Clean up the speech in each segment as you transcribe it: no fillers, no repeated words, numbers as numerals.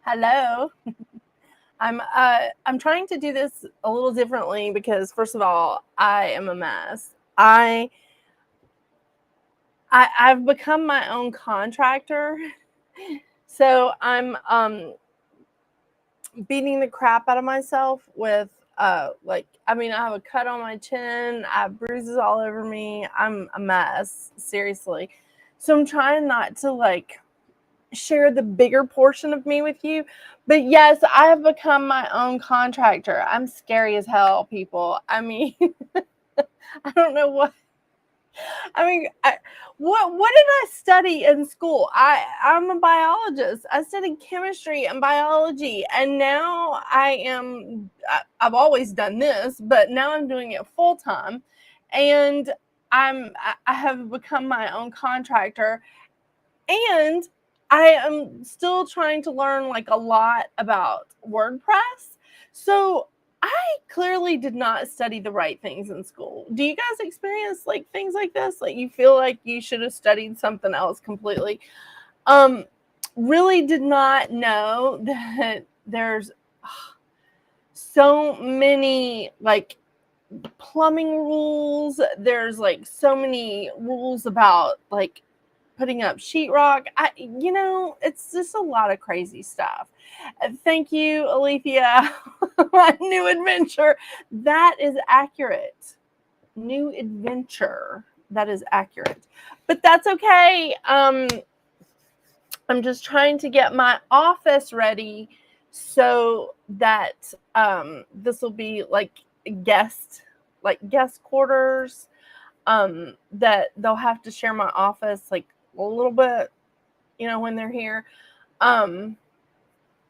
Hello. I'm trying to do this a little differently because first of all, I am a mess. I've become my own contractor. So I'm beating the crap out of myself with I have a cut on my chin, I have bruises all over me. I'm a mess, seriously. So I'm trying not to share the bigger portion of me with you. But yes, I have become my own contractor. I'm scary as hell, people. I mean, I don't know what. What did I study in school? I'm a biologist. I studied chemistry and biology, and now I've always done this, but now I'm doing it full time, and I have become my own contractor, and I am still trying to learn a lot about WordPress. So I clearly did not study the right things in school. Do you guys experience things like this? Like you feel like you should have studied something else completely? Really did not know that there's so many plumbing rules. There's so many rules about putting up sheetrock. It's just a lot of crazy stuff. Thank you, Alethea. My new adventure. That is accurate. New adventure. That is accurate. But that's okay. I'm just trying to get my office ready so that this will be guest quarters. That they'll have to share my office a little bit, when they're here.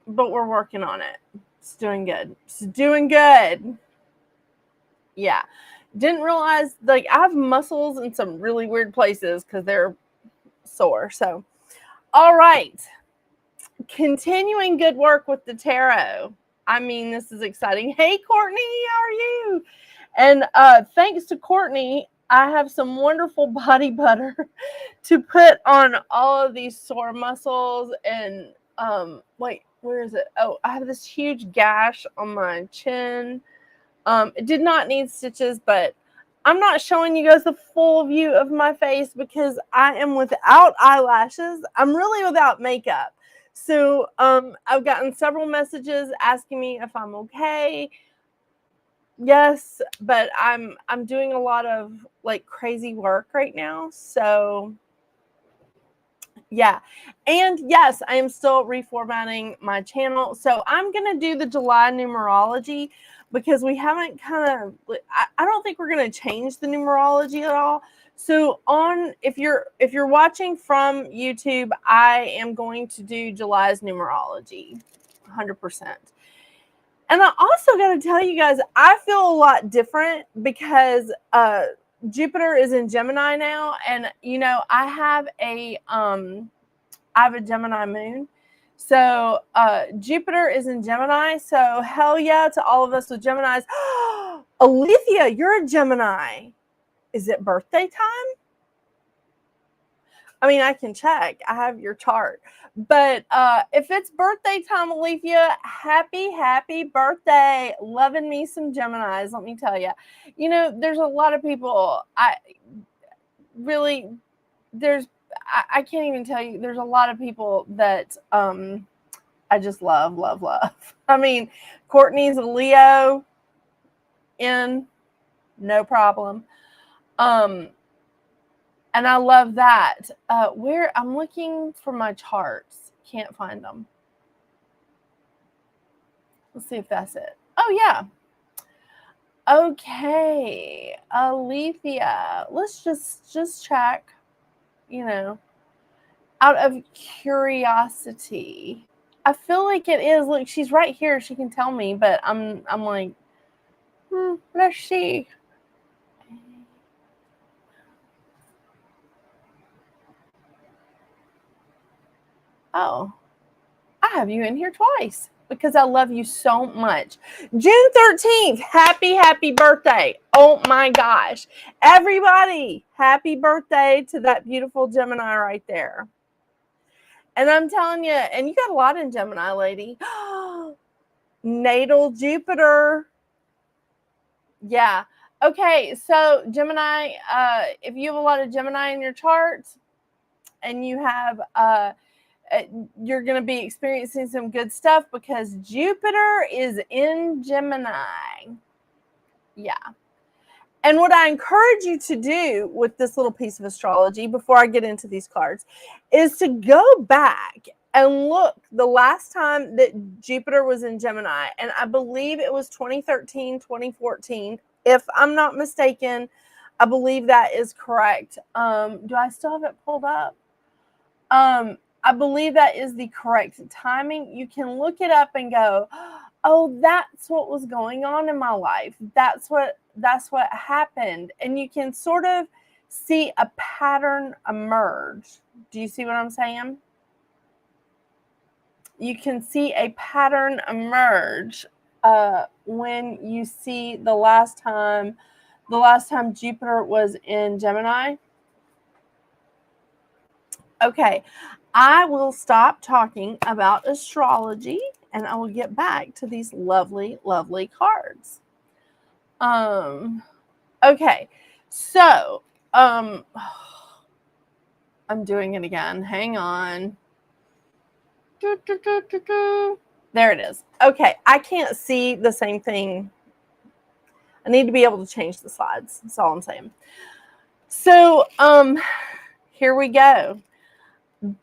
But we're working on it. It's doing good. It's doing good. Yeah. Didn't realize I have muscles in some really weird places because they're sore. So, all right. Continuing good work with the tarot. I mean, this is exciting. Hey, Courtney, how are you? And thanks to Courtney, I have some wonderful body butter to put on all of these sore muscles. And wait, where is it? Oh, I have this huge gash on my chin. It did not need stitches, but I'm not showing you guys the full view of my face because I am without eyelashes. I'm really without makeup. So I've gotten several messages asking me if I'm okay. Yes, but I'm doing a lot of crazy work right now. So yeah. And yes, I am still reformatting my channel. So I'm going to do the July numerology because we haven't I don't think we're going to change the numerology at all. So if you're watching from YouTube, I am going to do July's numerology 100%. And I also got to tell you guys, I feel a lot different because Jupiter is in Gemini now, and I have a Gemini moon. So Jupiter is in Gemini. So hell yeah to all of us with Geminis. Alethea, you're a Gemini. Is it birthday time? I mean, I can check. I have your chart. But if it's birthday time, Alethea, happy birthday. Loving me some Geminis, let me tell you. There's a lot of people, I can't even tell you, there's a lot of people that I just love. I mean, Courtney's a Leo, no problem. And I love that. I'm looking for my charts. Can't find them. Let's see if that's it. Oh, yeah. Okay. Alethea. Let's just check, out of curiosity. I feel like it is. Look, she's right here. She can tell me, but I'm like, let's see. Oh, I have you in here twice because I love you so much. June 13th, happy birthday. Oh my gosh. Everybody, happy birthday to that beautiful Gemini right there. And I'm telling you, and you got a lot in Gemini, lady. Natal Jupiter. Yeah. Okay, so Gemini, if you have a lot of Gemini in your chart and you have, you're going to be experiencing some good stuff because Jupiter is in Gemini. Yeah. And what I encourage you to do with this little piece of astrology before I get into these cards is to go back and look the last time that Jupiter was in Gemini. And I believe it was 2013, 2014. If I'm not mistaken, I believe that is correct. Do I still have it pulled up? I believe that is the correct timing. You can look it up and go, oh, that's what was going on in my life. That's what happened. And you can sort of see a pattern emerge. Do you see what I'm saying? You can see a pattern emerge when you see the last time Jupiter was in Gemini. Okay, I will stop talking about astrology and I will get back to these lovely, lovely cards. Okay, so I'm doing it again. Hang on. There it is. Okay, I can't see the same thing. I need to be able to change the slides. That's all I'm saying. So here we go.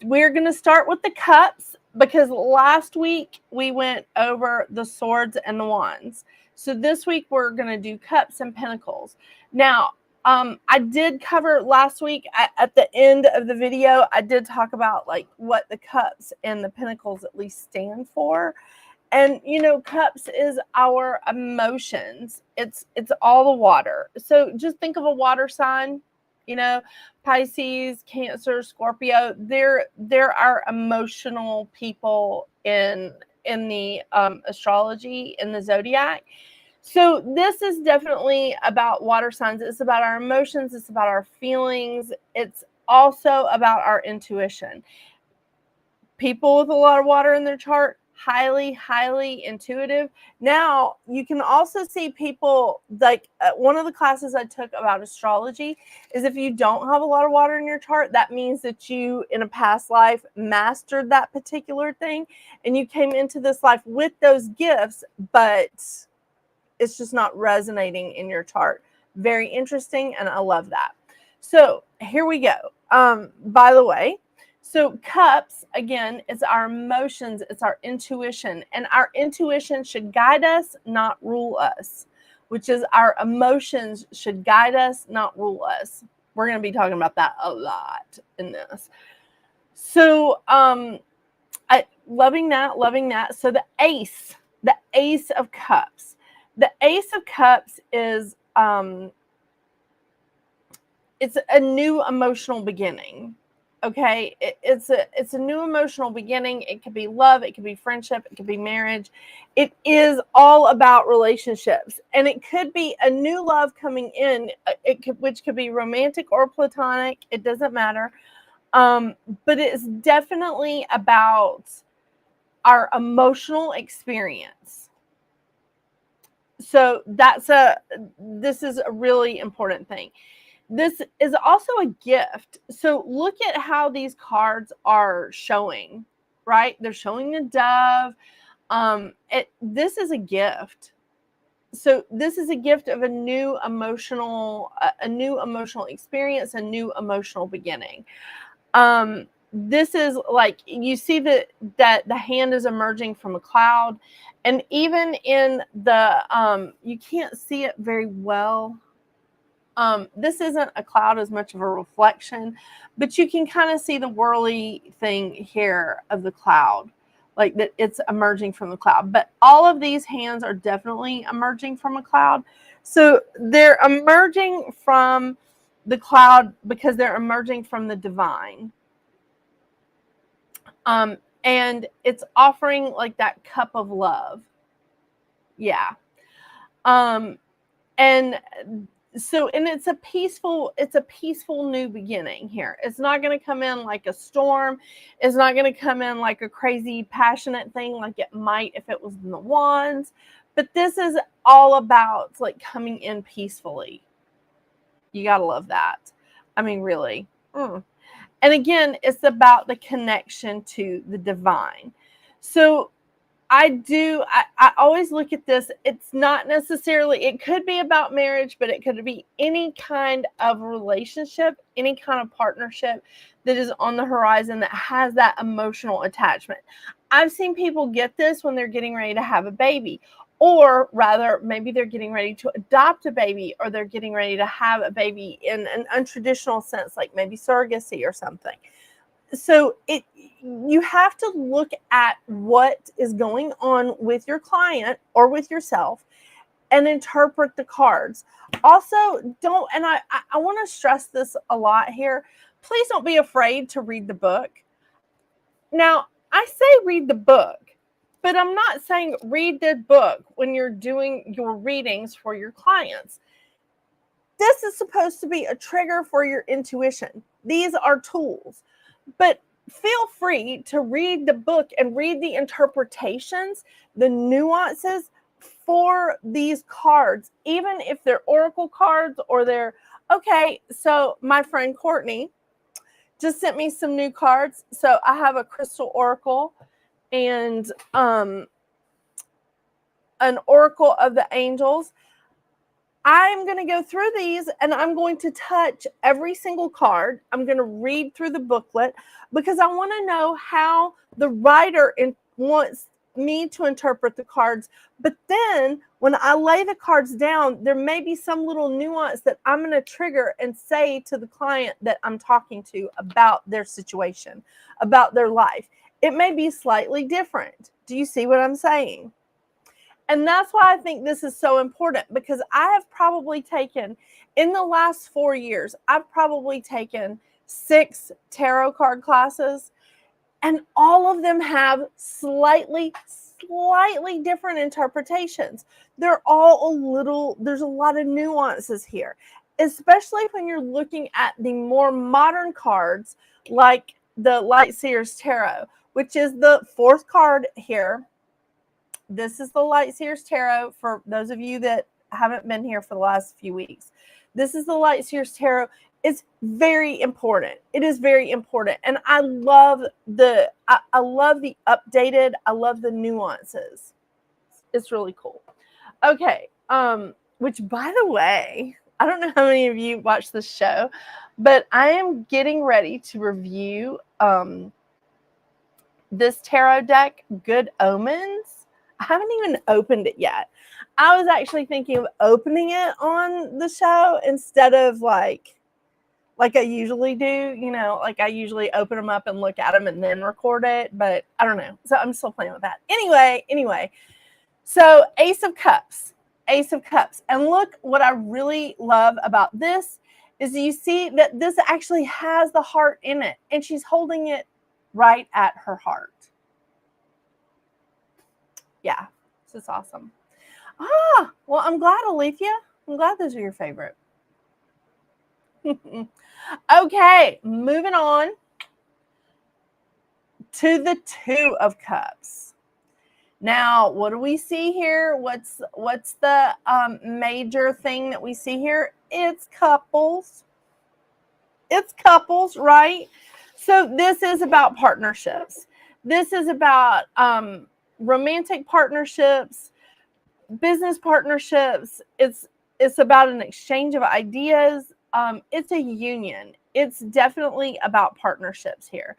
We're going to start with the cups because last week we went over the swords and the wands. So this week we're going to do cups and pentacles. Now, I did cover last week at the end of the video, I did talk about like what the cups and the pentacles at least stand for. And, you know, cups is our emotions. It's all the water. So just think of a water sign, you know, Pisces, Cancer, Scorpio. They're our emotional people in the astrology, in the zodiac. So this is definitely about water signs. It's about our emotions. It's about our feelings. It's also about our intuition. People with a lot of water in their chart, highly, highly intuitive. Now, you can also see people, like one of the classes I took about astrology is if you don't have a lot of water in your chart, that means that you, in a past life, mastered that particular thing, and you came into this life with those gifts, but it's just not resonating in your chart. Very interesting, and I love that. So here we go. By the way, so cups, again, it's our emotions, it's our intuition, and our intuition should guide us, not rule us, which is our emotions should guide us, not rule us. We're going to be talking about that a lot in this. So loving that. So the ace of cups. The Ace of Cups is it's a new emotional beginning. Okay, it's a new emotional beginning. It could be love, it could be friendship, it could be marriage. It is all about relationships, and it could be a new love coming in. Which could be romantic or platonic. It doesn't matter. But it's definitely about our emotional experience. So this is a really important thing. This is also a gift. So look at how these cards are showing, right? They're showing the dove. This is a gift. So this is a gift of a new emotional experience, a new emotional beginning. This is like, you see that the hand is emerging from a cloud, and even in the you can't see it very well. This isn't a cloud as much of a reflection, but you can kind of see the whirly thing here of the cloud, like that it's emerging from the cloud. But all of these hands are definitely emerging from a cloud. So they're emerging from the cloud because they're emerging from the divine. And it's offering like that cup of love. Yeah. And So, and it's a peaceful new beginning here. It's not going to come in like a storm. It's not going to come in like a crazy passionate thing like it might if it was in the wands. But this is all about like coming in peacefully. You got to love that. I mean, really. And again, it's about the connection to the divine. So I always look at this. It's not necessarily, it could be about marriage, but it could be any kind of relationship, any kind of partnership that is on the horizon that has that emotional attachment. I've seen people get this when they're getting ready to have a baby, or rather, maybe they're getting ready to adopt a baby, or they're getting ready to have a baby in an untraditional sense, like maybe surrogacy or something. So you have to look at what is going on with your client or with yourself and interpret the cards. Also, don't, and I want to stress this a lot here, please don't be afraid to read the book. Now, I say read the book, but I'm not saying read the book when you're doing your readings for your clients. This is supposed to be a trigger for your intuition. These are tools. But feel free to read the book and read the interpretations, the nuances for these cards, even if they're oracle cards or they're, okay, so my friend Courtney just sent me some new cards. So I have a crystal oracle and an oracle of the angels. I'm going to go through these and I'm going to touch every single card. I'm going to read through the booklet because I want to know how the writer wants me to interpret the cards. But then when I lay the cards down, there may be some little nuance that I'm going to trigger and say to the client that I'm talking to about their situation, about their life. It may be slightly different. Do you see what I'm saying? And that's why I think this is so important, because I have probably taken, in the last 4 years, I've probably taken 6 tarot card classes, and all of them have slightly different interpretations. They're all there's a lot of nuances here, especially when you're looking at the more modern cards like the Light Seers Tarot, which is the 4th card here. This is the Light Seers Tarot for those of you that haven't been here for the last few weeks. This is the Light Seers Tarot. It's very important. It is very important. And I love the updated, I love the nuances. It's really cool. Okay. Which, by the way, I don't know how many of you watch this show, but I am getting ready to review this tarot deck, Good Omens. I haven't even opened it yet. I was actually thinking of opening it on the show instead of like I usually do, you know, like I usually open them up and look at them and then record it, but I don't know. So I'm still playing with that. Anyway. So Ace of Cups. And look, what I really love about this is you see that this actually has the heart in it, and she's holding it right at her heart. Yeah, this is awesome. Well, I'm glad, Alethea. I'm glad those are your favorite. Okay, moving on to the 2 of Cups. Now, what do we see here? What's the major thing that we see here? It's couples. It's couples, right? So this is about partnerships. This is about romantic partnerships, business partnerships. It's about an exchange of ideas. It's a union. It's definitely about partnerships here.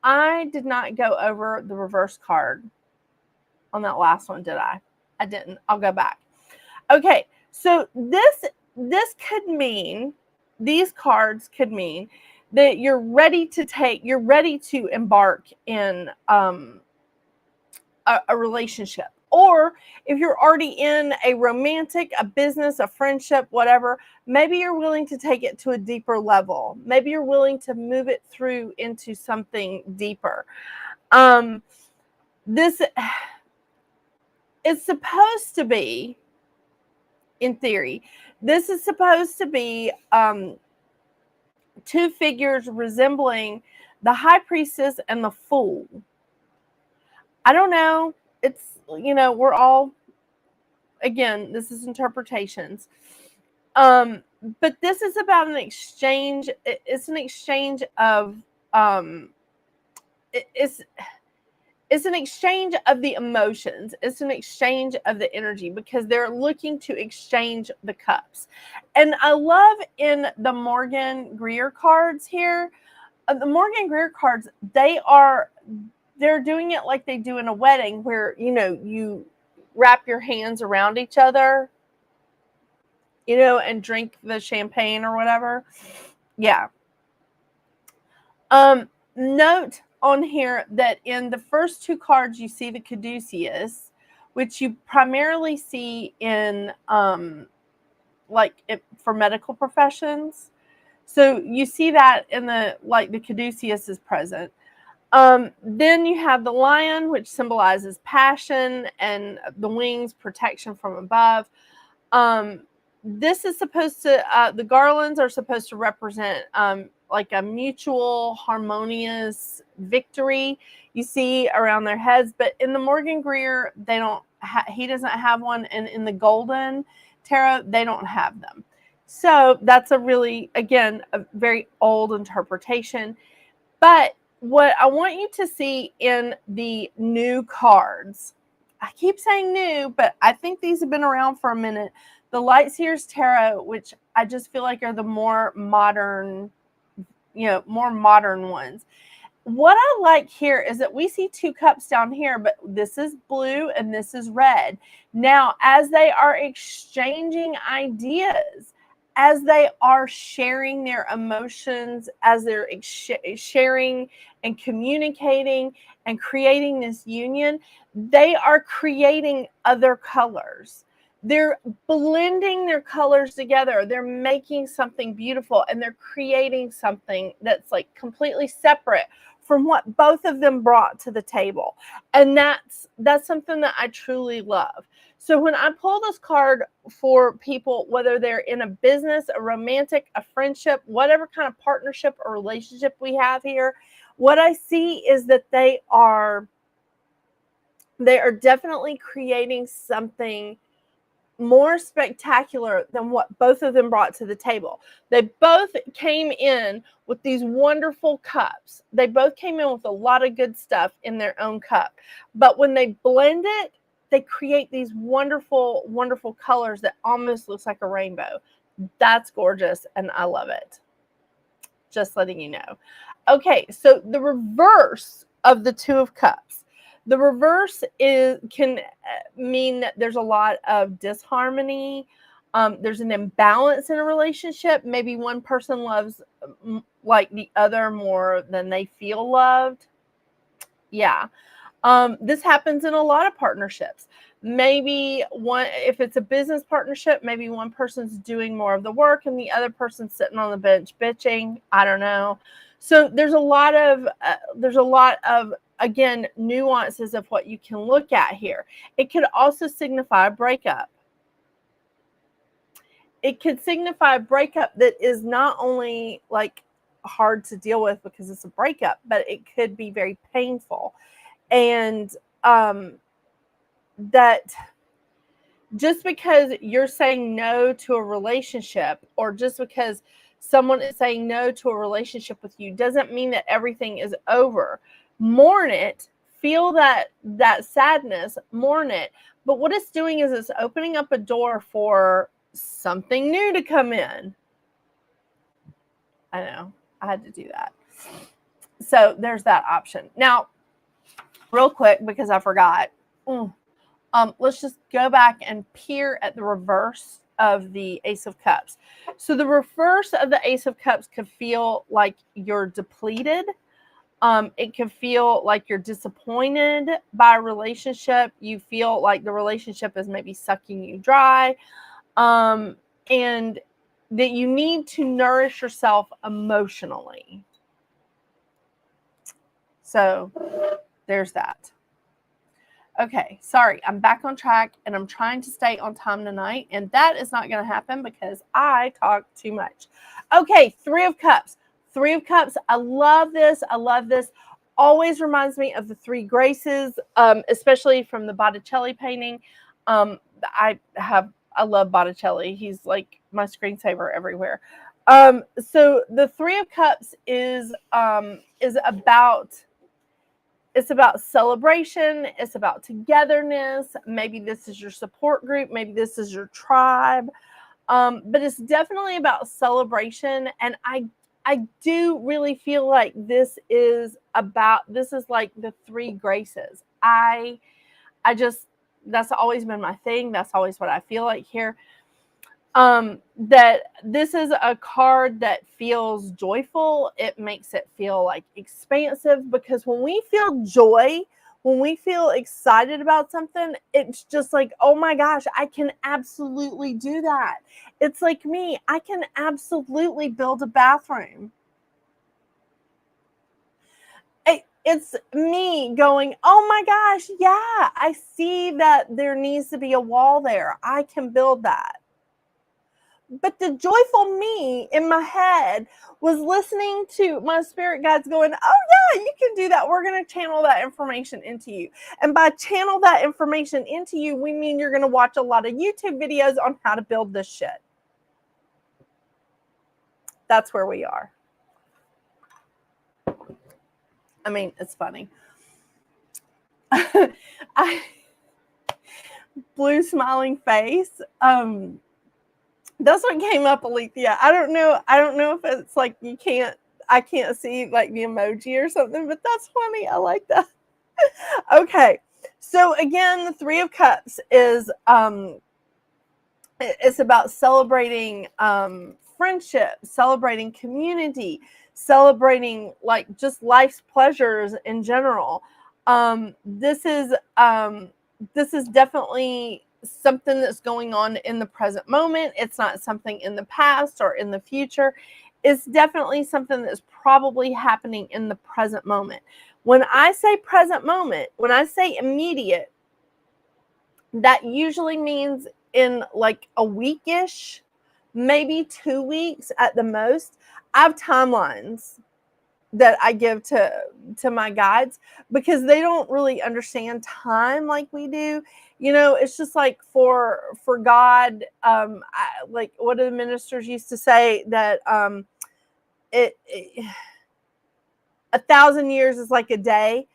I did not go over the reverse card on that last one, did I? I didn't. I'll go back. Okay, so this could mean, these cards could mean that you're ready to embark in a relationship. Or if you're already in a romantic, a business, a friendship, whatever, maybe you're willing to take it to a deeper level. Maybe you're willing to move it through into something deeper. This is supposed to be, in theory. This is supposed to be two figures resembling the high priestess and the fool. I don't know. It's, we're all, again, this is interpretations. But this is about an exchange. It's an exchange of, it's an exchange of the emotions. It's an exchange of the energy, because they're looking to exchange the cups. And I love in the Morgan Greer cards here, the Morgan Greer cards, they're doing it like they do in a wedding, where, you wrap your hands around each other, and drink the champagne or whatever. Yeah. Note on here that in the first two cards, you see the caduceus, which you primarily see in, for medical professions. So you see that in the caduceus is present. Then you have the lion, which symbolizes passion, and the wings, protection from above. This is supposed to, the garlands are supposed to represent like a mutual, harmonious victory you see around their heads. But in the Morgan Greer, he doesn't have one. And in the Golden Tarot, they don't have them. So that's a very old interpretation. But what I want you to see in the new cards, I keep saying new, but I think these have been around for a minute. The Light Seers Tarot, which I just feel like are the more modern ones. What I like here is that we see two cups down here, but this is blue and this is red. Now, as they are exchanging ideas, as they are sharing their emotions, as they're sharing and communicating and creating this union, they are creating other colors. They're blending their colors together. They're making something beautiful, and they're creating something that's like completely separate from what both of them brought to the table. And that's something that I truly love. So when I pull this card for people, whether they're in a business, a romantic, a friendship, whatever kind of partnership or relationship we have here, what I see is that they are definitely creating something more spectacular than what both of them brought to the table. They both came in with these wonderful cups. They both came in with a lot of good stuff in their own cup. But when they blend it, they create these wonderful, wonderful colors that almost looks like a rainbow. That's gorgeous, and I love it. Just letting you know. Okay, so the reverse of the Two of Cups. The reverse can mean that there's a lot of disharmony. There's an imbalance in a relationship. Maybe one person loves like the other more than they feel loved. Yeah. This happens in a lot of partnerships. Maybe if it's a business partnership, maybe one person's doing more of the work and the other person's sitting on the bench bitching. I don't know. So there's a lot of again, nuances of what you can look at here. It could also signify a breakup. It could signify a breakup that is not only like hard to deal with because it's a breakup, but it could be very painful. And that just because you're saying no to a relationship, or just because someone is saying no to a relationship with you, doesn't mean that everything is over. Mourn it, feel that sadness, mourn it. But what it's doing is it's opening up a door for something new to come in. I know, I had to do that. So there's that option. Now, real quick, because I forgot, let's just go back and peer at the reverse of the Ace of Cups. So the reverse of the Ace of Cups could feel like you're depleted. It can feel like you're disappointed by a relationship. You feel like the relationship is maybe sucking you dry. And that you need to nourish yourself emotionally. So there's that. Okay, sorry, I'm back on track and I'm trying to stay on time tonight, and that is not going to happen because I talk too much. Okay, Three of Cups. Three of Cups. I love this. I love this. Always reminds me of the Three Graces, especially from the Botticelli painting. I love Botticelli. He's like my screensaver everywhere. So the Three of Cups is about, it's about celebration. It's about togetherness. Maybe this is your support group. Maybe this is your tribe. But it's definitely about celebration. And I do really feel like this is like the Three Graces. I just, that's always been my thing. That's always what I feel like here. That this is a card that feels joyful. It makes it feel like expansive, because when we feel joy, when we feel excited about something, it's just like, oh my gosh, I can absolutely do that. It's like me, I can absolutely build a bathroom. It's me going, oh my gosh, yeah, I see that there needs to be a wall there. I can build that. But the joyful me in my head was listening to my spirit guides going, oh yeah, you can do that. We're going to channel that information into you. And by channel that information into you, we mean you're going to watch a lot of YouTube videos on how to build this shit. That's where we are. I mean, it's funny. Blue smiling face. That's what came up, Alethea. I don't know if it's like I can't see like the emoji or something, but that's funny. I like that. Okay. So again, the Three of Cups is it's about celebrating friendship, celebrating community, celebrating like just life's pleasures in general. This is definitely something that's going on in the present moment. It's not something in the past or in the future. It's definitely something that's probably happening in the present moment. When I say present moment, when I say immediate, that usually means in like a weekish, maybe 2 weeks at the most. I have timelines that I give to my guides, because they don't really understand time like we do. You know, it's just like for God, like what do the ministers used to say, that it 1,000 years is like a day.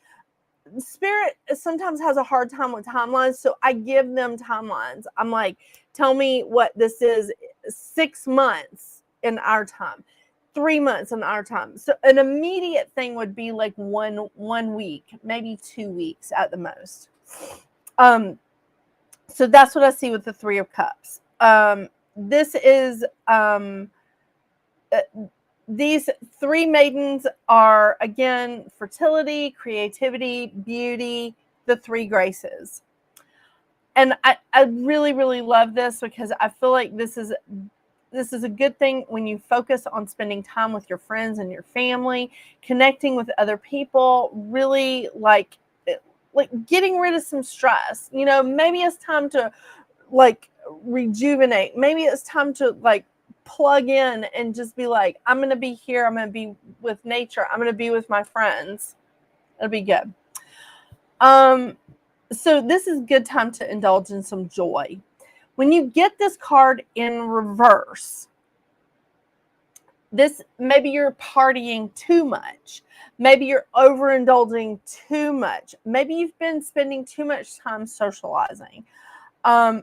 Spirit sometimes has a hard time with timelines, so I give them timelines. I'm like, tell me what this is 6 months in our time, 3 months in our time. So an immediate thing would be like one week, maybe 2 weeks at the most. So that's what I see with the Three of Cups. This is these three maidens are, again, fertility, creativity, beauty, the Three Graces. And I really, really love this, because I feel like this is a good thing when you focus on spending time with your friends and your family, connecting with other people, really like getting rid of some stress. You know, maybe it's time to like rejuvenate. Maybe it's time to like plug in and just be like, I'm going to be here. I'm going to be with nature. I'm going to be with my friends. It'll be good. So this is a good time to indulge in some joy. When you get this card in reverse, this, maybe you're partying too much. Maybe you're overindulging too much. Maybe you've been spending too much time socializing.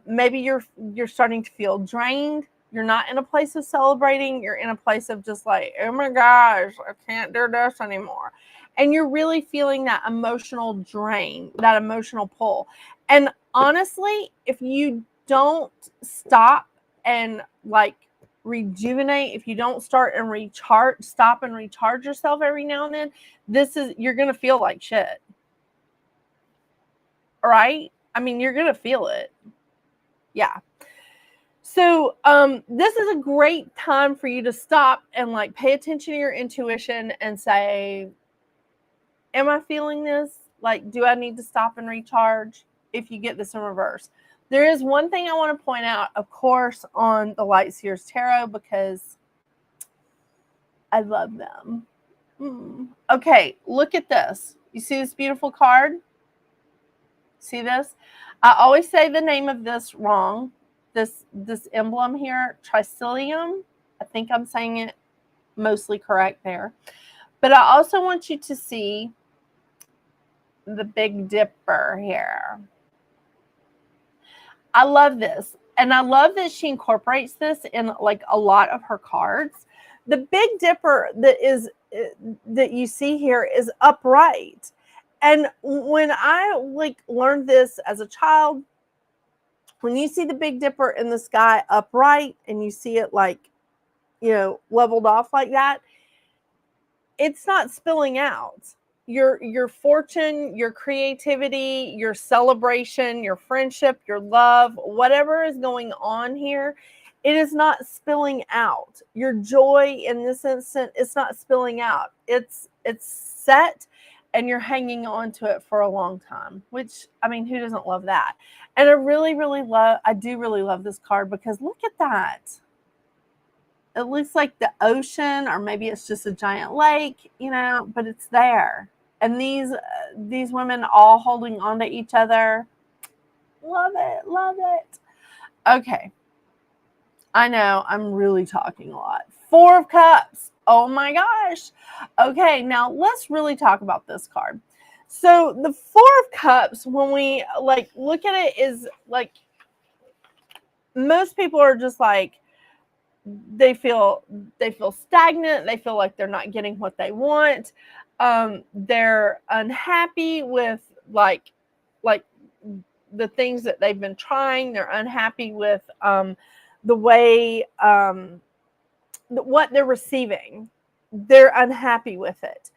Maybe you're starting to feel drained. You're not in a place of celebrating. You're in a place of just like, oh my gosh, I can't do this anymore. And you're really feeling that emotional drain, that emotional pull. And honestly, if you don't stop and like rejuvenate, if you don't stop and recharge yourself every now and then, you're going to feel like shit. Right? I mean, you're going to feel it. Yeah. So this is a great time for you to stop and like pay attention to your intuition and say, am I feeling this? Like, do I need to stop and recharge if you get this in reverse? There is one thing I want to point out, of course, on the Light Seers Tarot, because I love them. Okay, look at this. You see this beautiful card? See this? I always say the name of this wrong. This emblem here, Tricilium. I think I'm saying it mostly correct there. But I also want you to see the Big Dipper here. I love this. And I love that she incorporates this in like a lot of her cards. The Big Dipper that you see here is upright. And when I like learned this as a child, when you see the Big Dipper in the sky upright and you see it like, you know, leveled off like that, it's not spilling out. Your fortune, your creativity, your celebration, your friendship, your love, whatever is going on here, it is not spilling out. Your joy in this instant, it's not spilling out. It's set, and you're hanging on to it for a long time, which, I mean, who doesn't love that? And I do really love this card, because look at that. It looks like the ocean, or maybe it's just a giant lake, you know, but it's there. And these women all holding on to each other. Love it, love it. Okay. I know I'm really talking a lot. 4 of Cups. Oh my gosh. Okay, now let's really talk about this card. So the 4 of Cups, when we like look at it, is like, most people are just like, they feel stagnant. They feel like they're not getting what they want. They're unhappy with like the things that they've been trying. They're unhappy with the way what they're receiving. They're unhappy with it.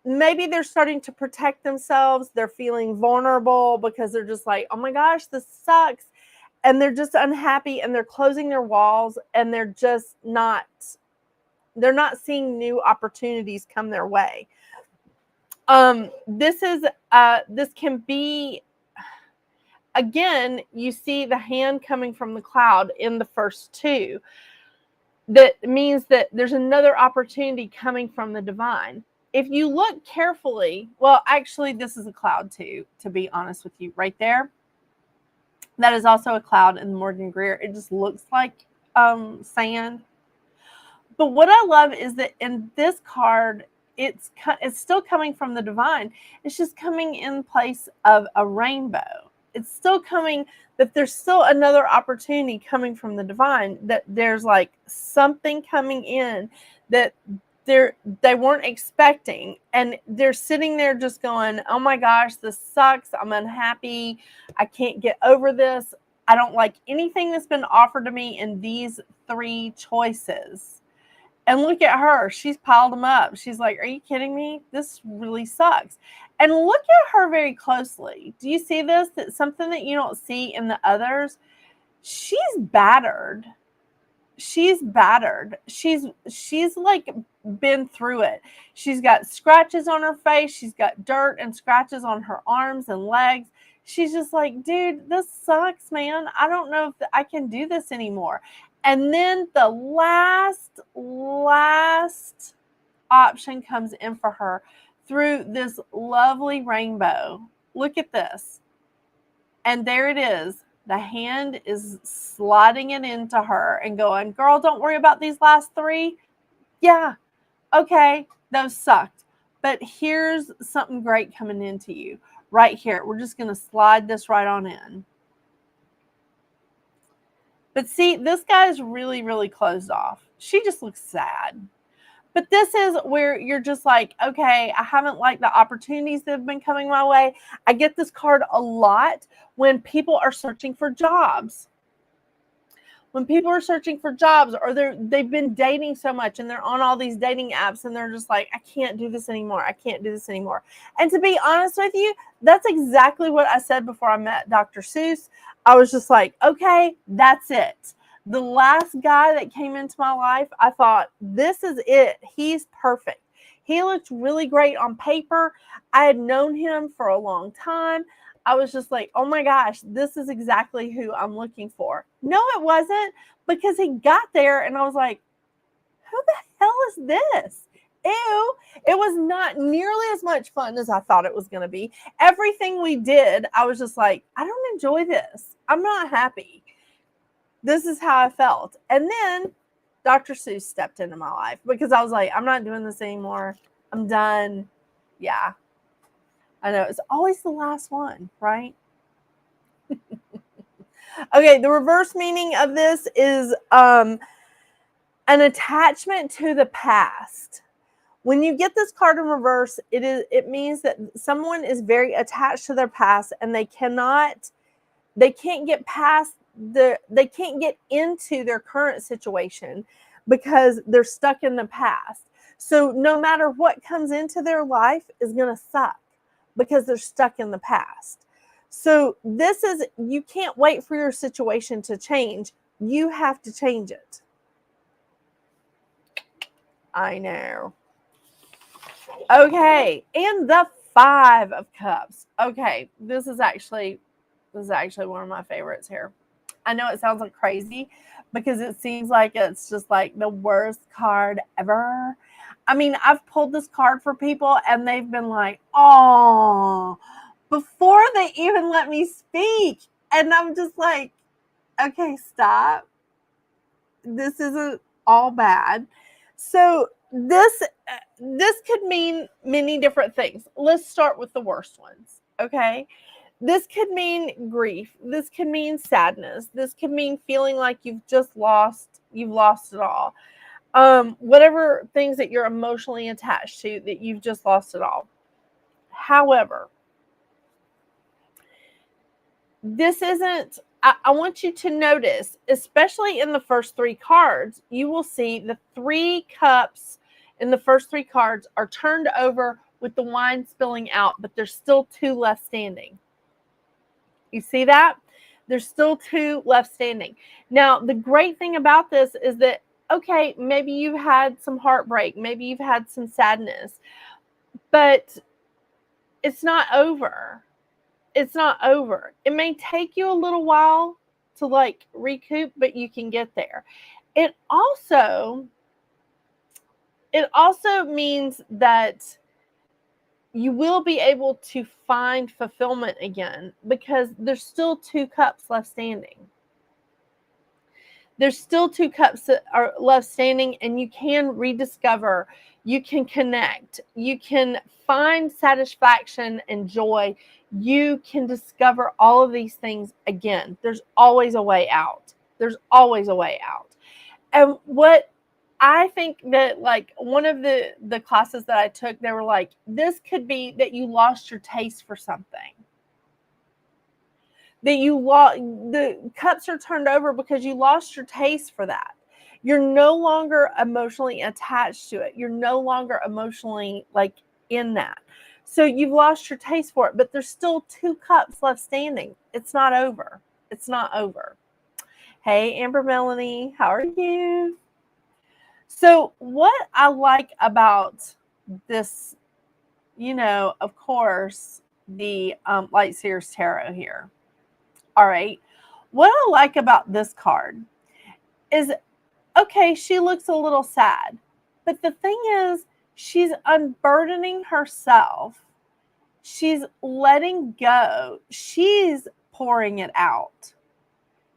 Maybe they're starting to protect themselves. They're feeling vulnerable because they're just like, oh my gosh, this sucks. And they're just unhappy, and they're closing their walls, and they're not seeing new opportunities come their way. This can be, again, you see the hand coming from the cloud in the first 2. That means that there's another opportunity coming from the divine. If you look carefully, well, actually, this is a cloud too, to be honest with you, right there. That is also a cloud in Morgan Greer. It just looks like sand. But what I love is that in this card, it's still coming from the divine. It's just coming in place of a rainbow. It's still coming, that there's still another opportunity coming from the divine, that there's like something coming in that they weren't expecting, and they're sitting there just going, oh my gosh, this sucks. I'm unhappy. I can't get over this. I don't like anything that's been offered to me in these 3 choices. And look at her. She's piled them up. She's like, are you kidding me? This really sucks. And look at her very closely. Do you see this? That's something that you don't see in the others. She's battered. She's battered. She's like been through it. She's got scratches on her face. She's got dirt and scratches on her arms and legs. She's just like, dude, this sucks, man. I don't know if I can do this anymore. And then the last option comes in for her through this lovely rainbow. Look at this. And there it is. The hand is sliding it into her and going, girl, don't worry about these last 3. Yeah, okay, those sucked. But here's something great coming into you right here. We're just going to slide this right on in. But see, this guy is really, really closed off. She just looks sad. But this is where you're just like, okay, I haven't liked the opportunities that have been coming my way. I get this card a lot when people are searching for jobs. When people are searching for jobs, or they've been dating so much and they're on all these dating apps, and they're just like, I can't do this anymore. I can't do this anymore. And to be honest with you, that's exactly what I said before I met Dr. Seuss. I was just like, okay, that's it. The last guy that came into my life, I thought, this is it. He's perfect. He looked really great on paper. I had known him for a long time. I was just like, oh my gosh, this is exactly who I'm looking for. No, it wasn't, because he got there and I was like, who the hell is this? Ew. It was not nearly as much fun as I thought it was going to be. Everything we did, I was just like, I don't enjoy this. I'm not happy. This is how I felt. And then Dr. Seuss stepped into my life because I was like, I'm not doing this anymore. I'm done. Yeah. I know. It's always the last one, right? Okay, the reverse meaning of this is an attachment to the past. When you get this card in reverse, it means that someone is very attached to their past and they can't get past they can't get into their current situation because they're stuck in the past. So no matter what comes into their life is going to suck because they're stuck in the past. So this is, you can't wait for your situation to change. You have to change it. I know. Okay, and the 5 of Cups. Okay, this is actually one of my favorites here. I know it sounds like crazy because it seems like it's just like the worst card ever. I mean, I've pulled this card for people and they've been like, oh, before they even let me speak. And I'm just like, okay, stop. This isn't all bad. So this could mean many different things. Let's start with the worst ones, okay? This could mean grief. This could mean sadness. This could mean feeling like you've lost it all. Whatever things that you're emotionally attached to, that you've just lost it all. However, this isn't, I want you to notice, especially in the first 3 cards, you will see the 3 cups in the first 3 cards are turned over with the wine spilling out, but there's still 2 left standing. You see that? There's still 2 left standing. Now, the great thing about this is that, okay, maybe you've had some heartbreak, maybe you've had some sadness, but it's not over. It's not over. It may take you a little while to like recoup, but you can get there. It also means that you will be able to find fulfillment again because there's still 2 cups left standing. There's still 2 cups that are left standing, and you can rediscover, you can connect, you can find satisfaction and joy. You can discover all of these things again. There's always a way out. There's always a way out. And what I think that, like, one of the classes that I took, they were like, this could be that you lost your taste for something. That the cups are turned over because you lost your taste for that. You're no longer emotionally attached to it. You're no longer emotionally like in that. So you've lost your taste for it, but there's still 2 cups left standing. It's not over. It's not over. Hey, Amber Melanie, how are you? So what I like about this, of course, the Light Seers Tarot here. All right. What I like about this card is, okay, she looks a little sad, but the thing is, she's unburdening herself. She's letting go. She's pouring it out.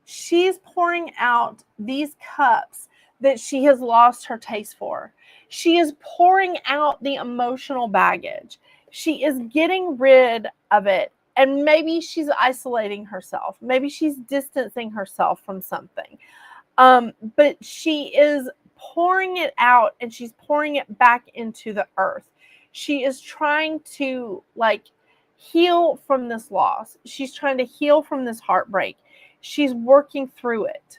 She's pouring out these cups that she has lost her taste for. She is pouring out the emotional baggage. She is getting rid of it. And maybe she's isolating herself. Maybe she's distancing herself from something. But she is pouring it out, and she's pouring it back into the earth. She is trying to heal from this loss. She's trying to heal from this heartbreak. She's working through it.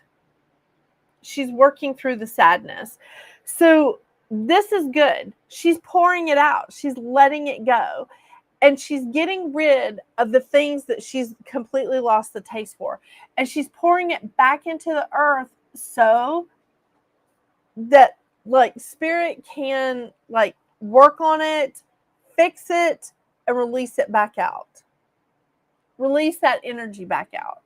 She's working through the sadness. So this is good. She's pouring it out. She's letting it go. And she's getting rid of the things that she's completely lost the taste for. And she's pouring it back into the earth so that spirit can work on it, fix it, and release it back out. Release that energy back out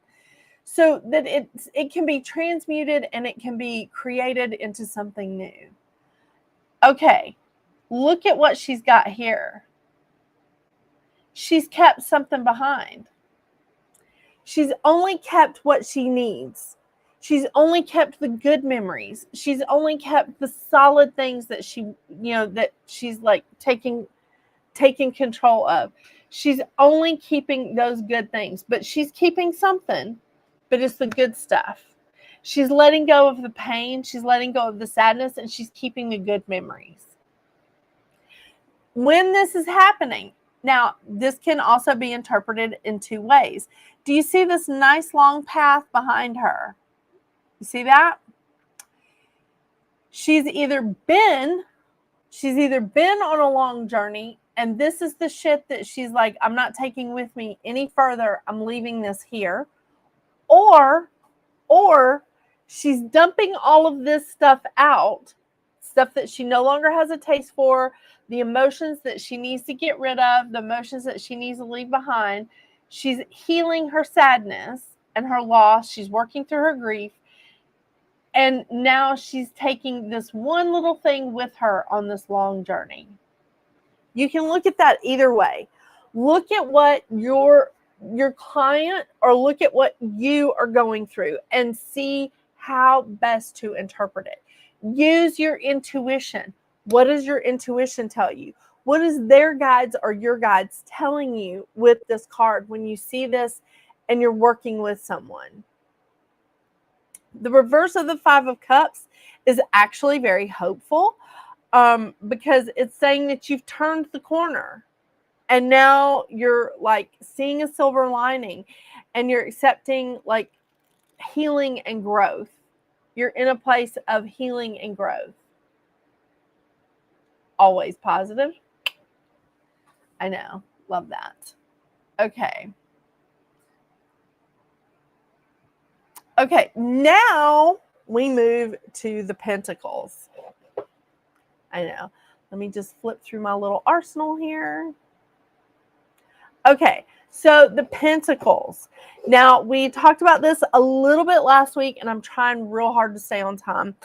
so that it can be transmuted and it can be created into something new. Okay, look at what she's got here. She's kept something behind. She's only kept what she needs. She's only kept the good memories. She's only kept the solid things that that she's like taking control of. She's only keeping those good things, but she's keeping something, but it's the good stuff. She's letting go of the pain. She's letting go of the sadness, and she's keeping the good memories. When this is happening, now this can also be interpreted in two ways. Do you see this nice long path behind her? You see that? She's either been on a long journey, and this is the shit that she's like, I'm not taking with me any further. I'm leaving this here. Or she's dumping all of this stuff out, stuff that she no longer has a taste for, the emotions that she needs to get rid of, the emotions that she needs to leave behind. She's healing her sadness and her loss. She's working through her grief. And now she's taking this one little thing with her on this long journey. You can look at that either way. Look at what your client, or look at what you are going through and see how best to interpret it. Use your intuition. What does your intuition tell you? What is their guides or your guides telling you with this card when you see this and you're working with someone? The reverse of the Five of Cups is actually very hopeful, because it's saying that you've turned the corner and now you're like seeing a silver lining and you're accepting like healing and growth. You're in a place of healing and growth. Always positive. I know. Love that. Okay. Okay, now we move to the Pentacles. I know. Let me just flip through my little arsenal here. Okay, so the Pentacles. Now, we talked about this a little bit last week, and I'm trying real hard to stay on time.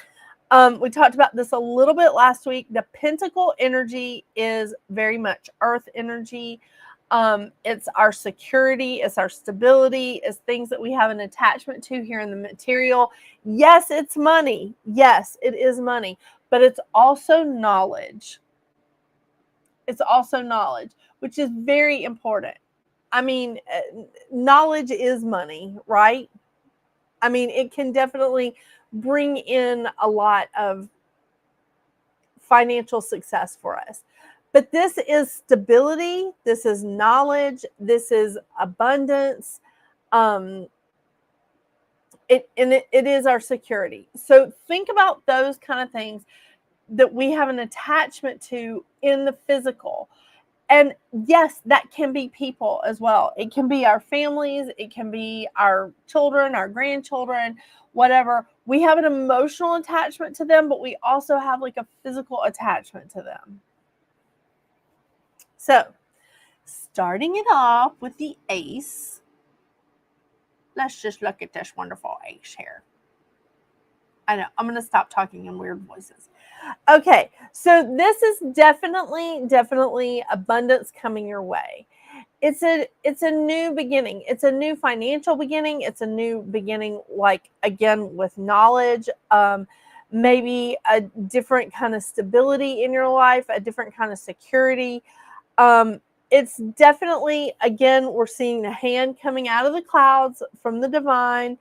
We talked about this a little bit last week. The Pentacle energy is very much earth energy. It's our security, it's our stability, it's things that we have an attachment to here in the material. Yes, it's money. Yes, it is money, but it's also knowledge. It's also knowledge, which is very important. I mean, knowledge is money, right? I mean, it can definitely bring in a lot of financial success for us. But this is stability, this is knowledge, this is abundance. It is our security. So think about those kind of things that we have an attachment to in the physical. And yes, that can be people as well. It can be our families, it can be our children, our grandchildren, whatever. We have an emotional attachment to them, but we also have like a physical attachment to them. So, starting it off with the Ace. Let's just look at this wonderful Ace here. I know, I'm going to stop talking in weird voices. Okay, so this is definitely abundance coming your way. It's a new beginning. It's a new financial beginning. It's a new beginning, like, again, with knowledge. Maybe a different kind of stability in your life, a different kind of security. It's definitely, again, we're seeing the hand coming out of the clouds from the divine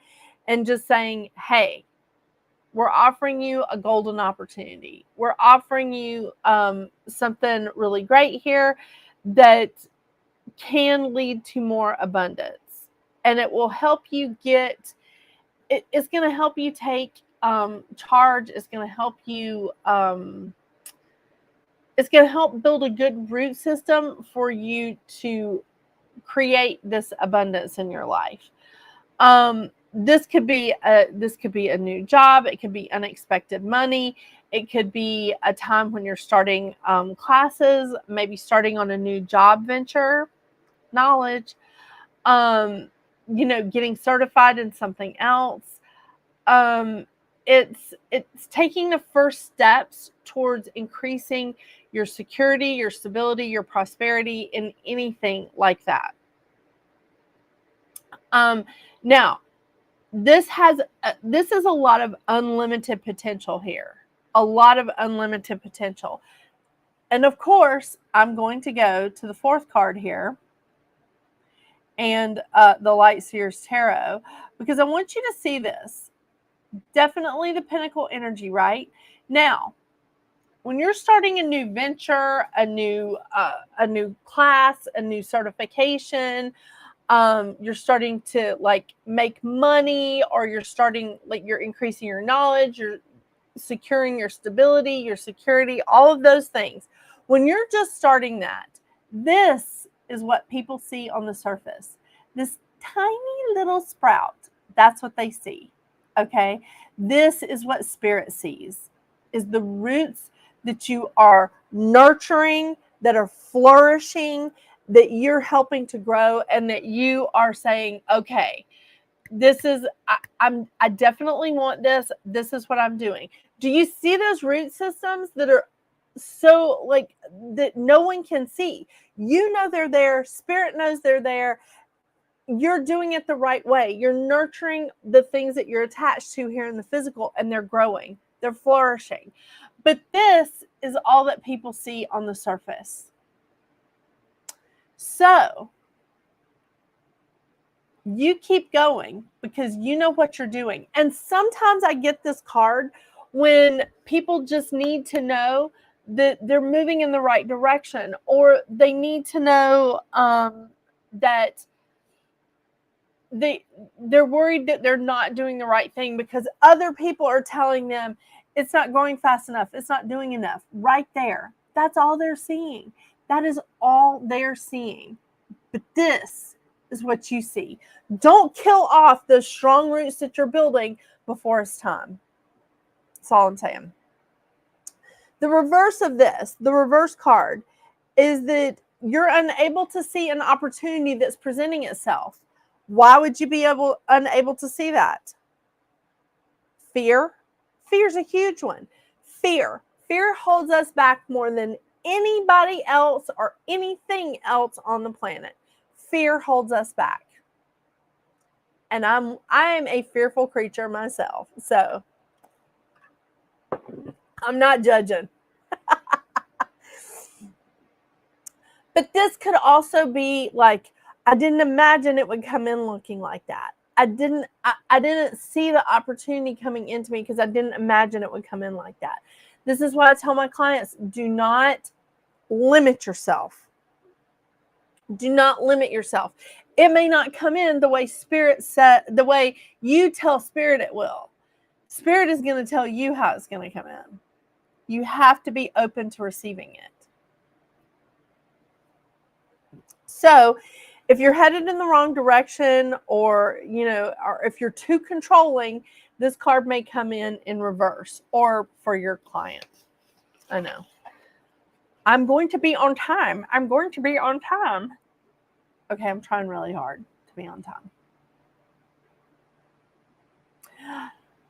and just saying, hey, we're offering you a golden opportunity. We're offering you something really great here that can lead to more abundance. And it will help you it's going to help you take charge. It's going to help you, it's going to help build a good root system for you to create this abundance in your life. This could be a new job. It could be unexpected money. It could be a time when you're starting classes, maybe starting on a new job venture, knowledge, getting certified in something else. It's taking the first steps towards increasing your security, your stability, your prosperity in anything like that. Now, this is a lot of unlimited potential here. A lot of unlimited potential. And of course, I'm going to go to the fourth card here and the Light Seers Tarot, because I want you to see this. Definitely the Pentacle energy, right? Now, when you're starting a new venture, a new class, a new certification, you're starting to like make money, or you're starting, like, you're increasing your knowledge, you're securing your stability, your security, all of those things. When you're just starting that, this is what people see on the surface. This tiny little sprout, that's what they see. Okay? This is what Spirit sees, is the roots that you are nurturing, that are flourishing, that you're helping to grow, and that you are saying, okay, this is, I definitely want this. This is what I'm doing. Do you see those root systems that are so, like, that no one can see? You know they're there. Spirit knows they're there. You're doing it the right way. You're nurturing the things that you're attached to here in the physical, and they're growing. They're flourishing. But this is all that people see on the surface. So you keep going because you know what you're doing. And sometimes I get this card when people just need to know that they're moving in the right direction, or they need to know that they're worried that they're not doing the right thing because other people are telling them it's not going fast enough, it's not doing enough. Right there. That's all they're seeing. That is all they're seeing. But this is what you see. Don't kill off those strong roots that you're building before it's time. That's all I'm saying. The reverse of this, the reverse card, is that you're unable to see an opportunity that's presenting itself. Why would you be unable to see that? Fear. Fear's a huge one. Fear. Fear holds us back more than anybody else or anything else on the planet. Fear holds us back. And I am a fearful creature myself. So I'm not judging. But this could also be like, I didn't imagine it would come in looking like that. I didn't see the opportunity coming into me because I didn't imagine it would come in like that. This is why I tell my clients, do not limit yourself. Do not limit yourself. It may not come in the way Spirit said, the way you tell Spirit it will. Spirit is going to tell you how it's going to come in. You have to be open to receiving it. So if you're headed in the wrong direction, or if you're too controlling, this card may come in reverse, or for your client. I know. I'm going to be on time. I'm going to be on time. Okay, I'm trying really hard to be on time.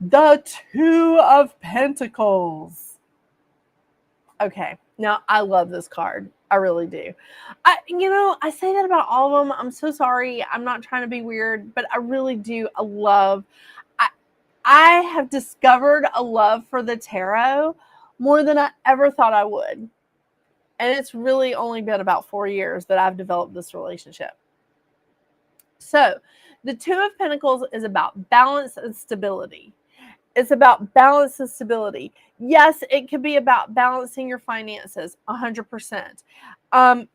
The Two of Pentacles. Okay, now I love this card. I really do. I say that about all of them. I'm so sorry. I'm not trying to be weird, but I really do. I have discovered a love for the tarot more than I ever thought I would. And it's really only been about 4 years that I've developed this relationship. So the Two of Pentacles is about balance and stability. It's about balance and stability. Yes, it could be about balancing your finances 100%.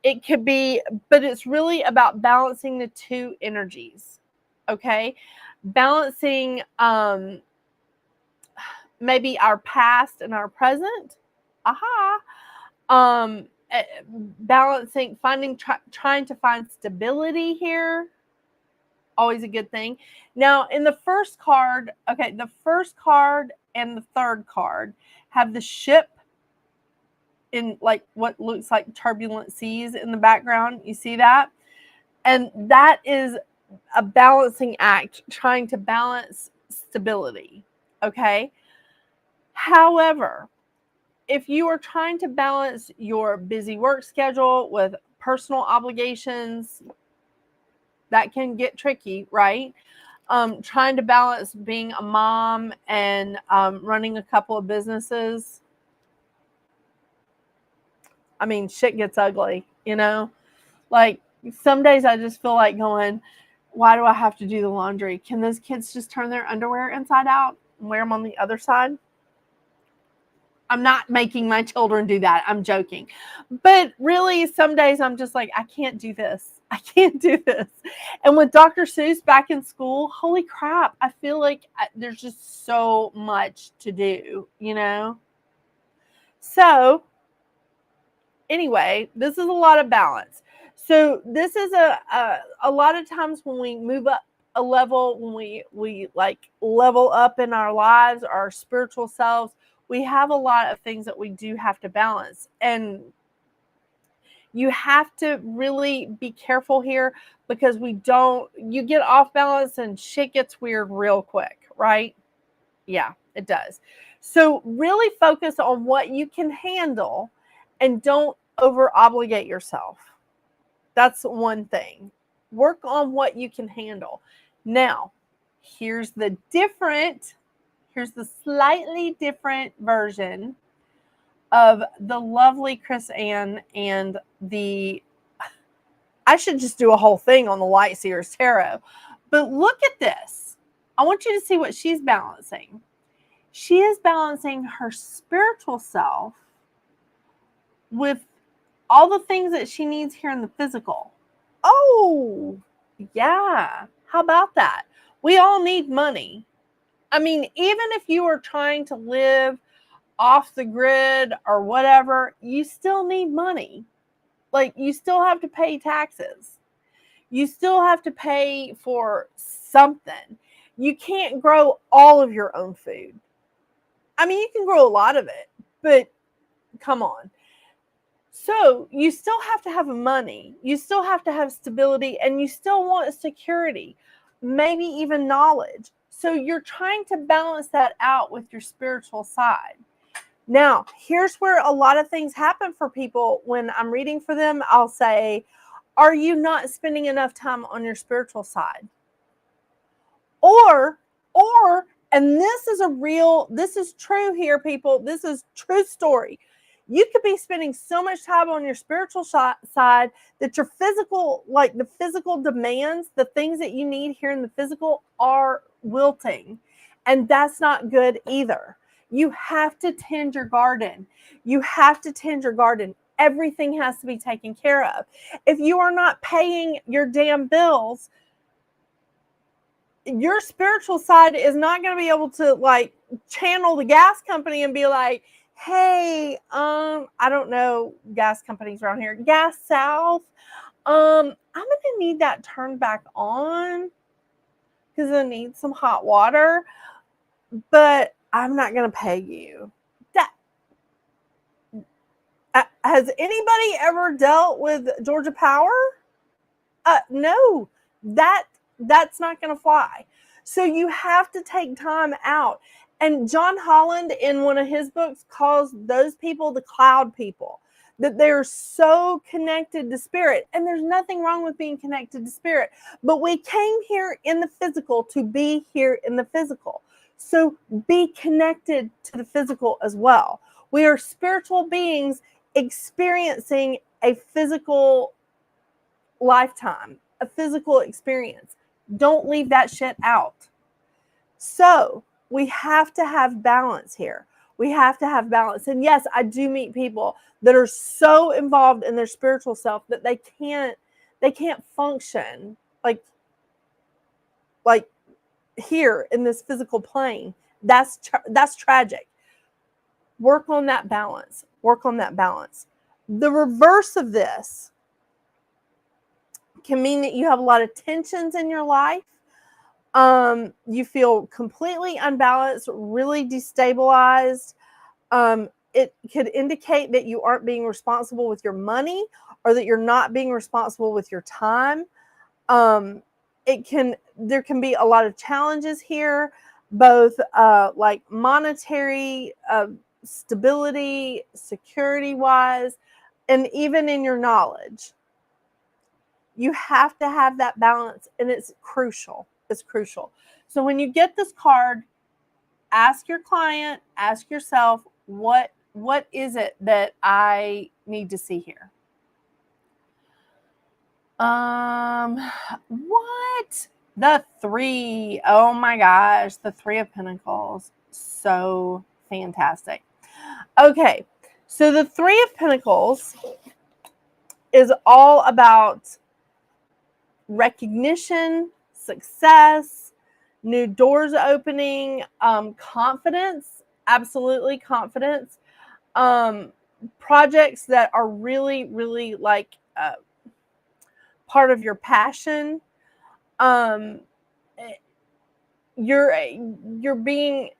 It could be, but it's really about balancing the two energies. Okay? Balancing maybe our past and our present. Balancing, trying to find stability here. always a good thing. Now, in the first card, okay, the first card and the third card have the ship in like what looks like turbulent seas in the background. You see that? And that is a balancing act, trying to balance stability. Okay. However, if you are trying to balance your busy work schedule with personal obligations, that can get tricky, right? Trying to balance being a mom and running a couple of businesses. I mean, shit gets ugly, you know? Like, some days I just feel like going, why do I have to do the laundry? Can those kids just turn their underwear inside out and wear them on the other side? I'm not making my children do that. I'm joking. But really, some days I'm just like, I can't do this. I can't do this. And with Dr. Seuss back in school, holy crap, I feel like there's just so much to do, you know? So, anyway, this is a lot of balance. So, this is a lot of times when we move up a level, when we like level up in our lives, our spiritual selves, we have a lot of things that we do have to balance. And you have to really be careful here, because you get off balance and shit gets weird real quick, right? Yeah, it does. So really focus on what you can handle and don't over obligate yourself. That's one thing. Work on what you can handle. Now, here's the slightly different version of the lovely Chris Ann and I should just do a whole thing on the Light Seers Tarot. But look at this. I want you to see what she's balancing. She is balancing her spiritual self with all the things that she needs here in the physical. Oh, yeah. How about that? We all need money. I mean, even if you are trying to live off the grid or whatever, you still need money. Like, you still have to pay taxes. You still have to pay for something. You can't grow all of your own food. I mean, you can grow a lot of it, but come on. So you still have to have money. You still have to have stability, and you still want security, maybe even knowledge. So you're trying to balance that out with your spiritual side. Now, here's where a lot of things happen for people. When I'm reading for them, I'll say, are you not spending enough time on your spiritual side? Or, and this is true here, people. This is true story. You could be spending so much time on your spiritual side that your physical, like the physical demands, the things that you need here in the physical, are wilting. And that's not good either. You have to tend your garden. You have to tend your garden. Everything has to be taken care of. If you are not paying your damn bills, your spiritual side is not going to be able to like channel the gas company and be like, hey, I don't know gas companies around here. Gas South, I'm going to need that turned back on because I need some hot water, but I'm not going to pay you. Has anybody ever dealt with Georgia Power? No, that's not going to fly. So you have to take time out. And John Holland, in one of his books, calls those people the cloud people, that they're so connected to spirit. And there's nothing wrong with being connected to spirit. But we came here in the physical to be here in the physical. So be connected to the physical as well. We are spiritual beings experiencing a physical lifetime, a physical experience. Don't leave that shit out. So we have to have balance here. We have to have balance. And yes, I do meet people that are so involved in their spiritual self that they can't function like here in this physical plane. That's tragic. Work on that balance. Work on that balance. The reverse of this can mean that you have a lot of tensions in your life. You feel completely unbalanced, really destabilized. It could indicate that you aren't being responsible with your money, or that you're not being responsible with your time. There can be a lot of challenges here, both like monetary, stability, security wise, and even in your knowledge. You have to have that balance, and it's crucial. It's crucial. So when you get this card, ask your client, ask yourself, what is it that I need to see here? What? The 3. Oh my gosh, the 3 of Pentacles. So fantastic. Okay, so the 3 of Pentacles is all about recognition, success, new doors opening, confidence, absolutely confidence, projects that are really, really like part of your passion. You're being,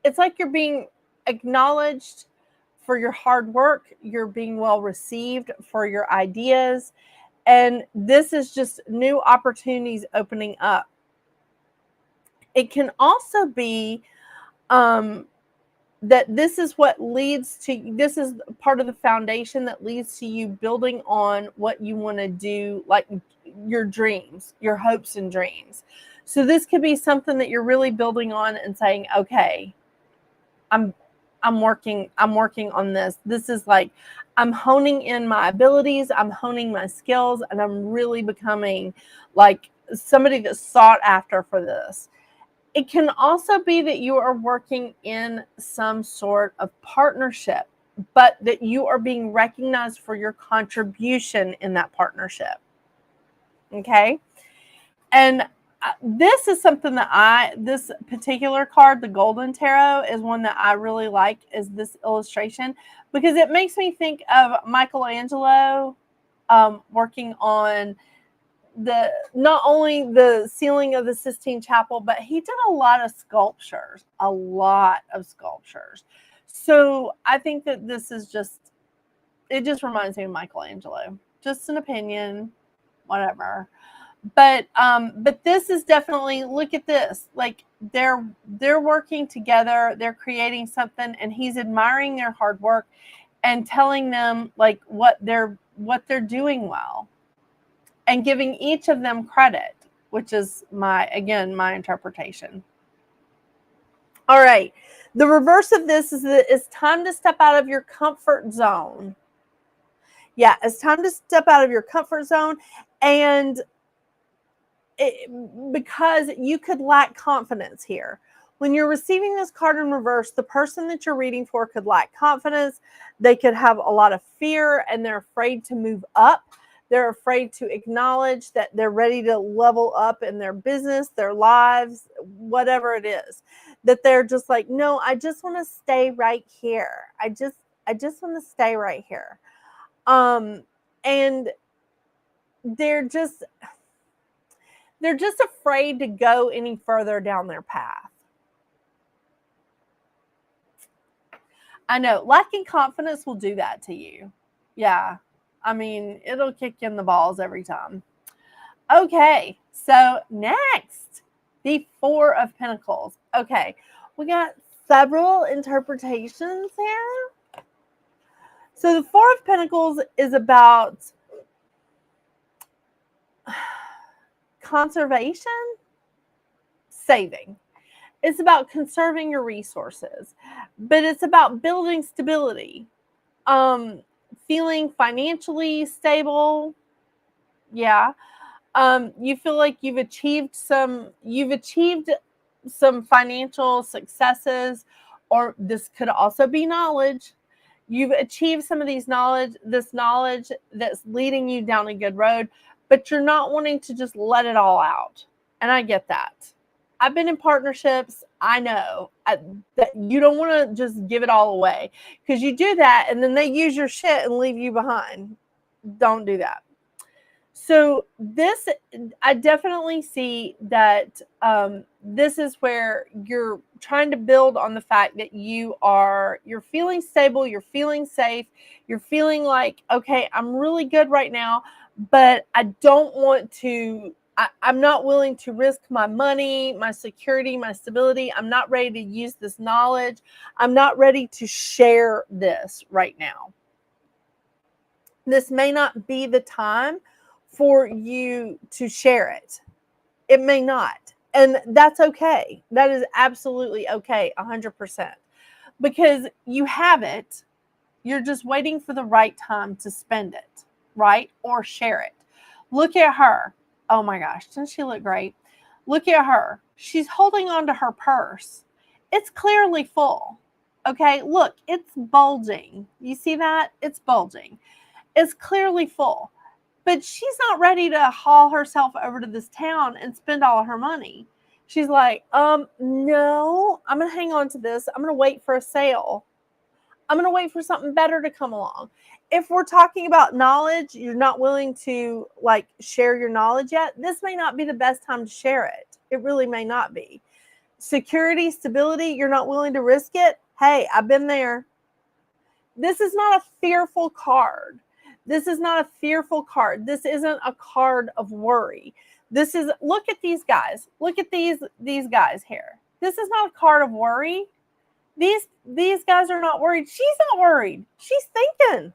it's like you're being acknowledged for your hard work. You're being well received for your ideas. And this is just new opportunities opening up. It can also be that this is what leads to, this is part of the foundation that leads to you building on what you want to do, like your dreams, your hopes and dreams. So this could be something that you're really building on and saying, okay, I'm working on this. This is like, I'm honing in my abilities, I'm honing my skills, and I'm really becoming like somebody that's sought after for this. It can also be that you are working in some sort of partnership, but that you are being recognized for your contribution in that partnership. Okay? And this is something that this particular card, the Golden Tarot, is one that I really like, is this illustration, because it makes me think of Michelangelo working on not only the ceiling of the Sistine Chapel, but he did a lot of sculptures. So I think that this is it just reminds me of Michelangelo. Just an opinion, whatever. But this is definitely, look at this, like they're working together, they're creating something, and he's admiring their hard work and telling them like what they're doing well, and giving each of them credit, which is my interpretation. All right, the reverse of this is that it's time to step out of your comfort zone. Yeah, it's time to step out of your comfort zone, and because you could lack confidence here. When you're receiving this card in reverse, the person that you're reading for could lack confidence. They could have a lot of fear, and they're afraid to move up. They're afraid to acknowledge that they're ready to level up in their business, their lives, whatever it is. That they're just like, no, I just want to stay right here. I just want to stay right here. And they're just afraid to go any further down their path. I know, lacking confidence will do that to you. Yeah. I mean, it'll kick you in the balls every time. Okay, so next, the 4 of Pentacles. Okay, we got several interpretations here. So the 4 of Pentacles is about conservation, saving. It's about conserving your resources, but it's about building stability, feeling financially stable. Yeah. You feel like you've achieved some financial successes, or this could also be knowledge. You've achieved some of this knowledge that's leading you down a good road, but you're not wanting to just let it all out. And I get that. I've been in partnerships. I know that you don't want to just give it all away, because you do that and then they use your shit and leave you behind. Don't do that. So this, I definitely see that this is where you're trying to build on the fact that you're feeling stable, you're feeling safe, you're feeling like, okay, I'm really good right now, but I don't want to, I'm not willing to risk my money, my security, my stability. I'm not ready to use this knowledge. I'm not ready to share this right now. This may not be the time for you to share it. It may not. And that's okay. That is absolutely okay, 100%. Because you have it, you're just waiting for the right time to spend it, right? Or share it. Look at her. Oh my gosh, doesn't she look great? Look at her. She's holding on to her purse. It's clearly full. Okay, look, it's bulging. You see that? It's bulging. It's clearly full. But she's not ready to haul herself over to this town and spend all her money. She's like, no, I'm going to hang on to this. I'm going to wait for a sale. I'm going to wait for something better to come along. If we're talking about knowledge, you're not willing to like share your knowledge yet, this may not be the best time to share it. It really may not be. Security, stability, you're not willing to risk it. Hey, I've been there. This is not a fearful card. This is not a fearful card. This isn't a card of worry. This is, look at these guys. Look at these guys here. This is not a card of worry. These guys are not worried. She's not worried. She's thinking.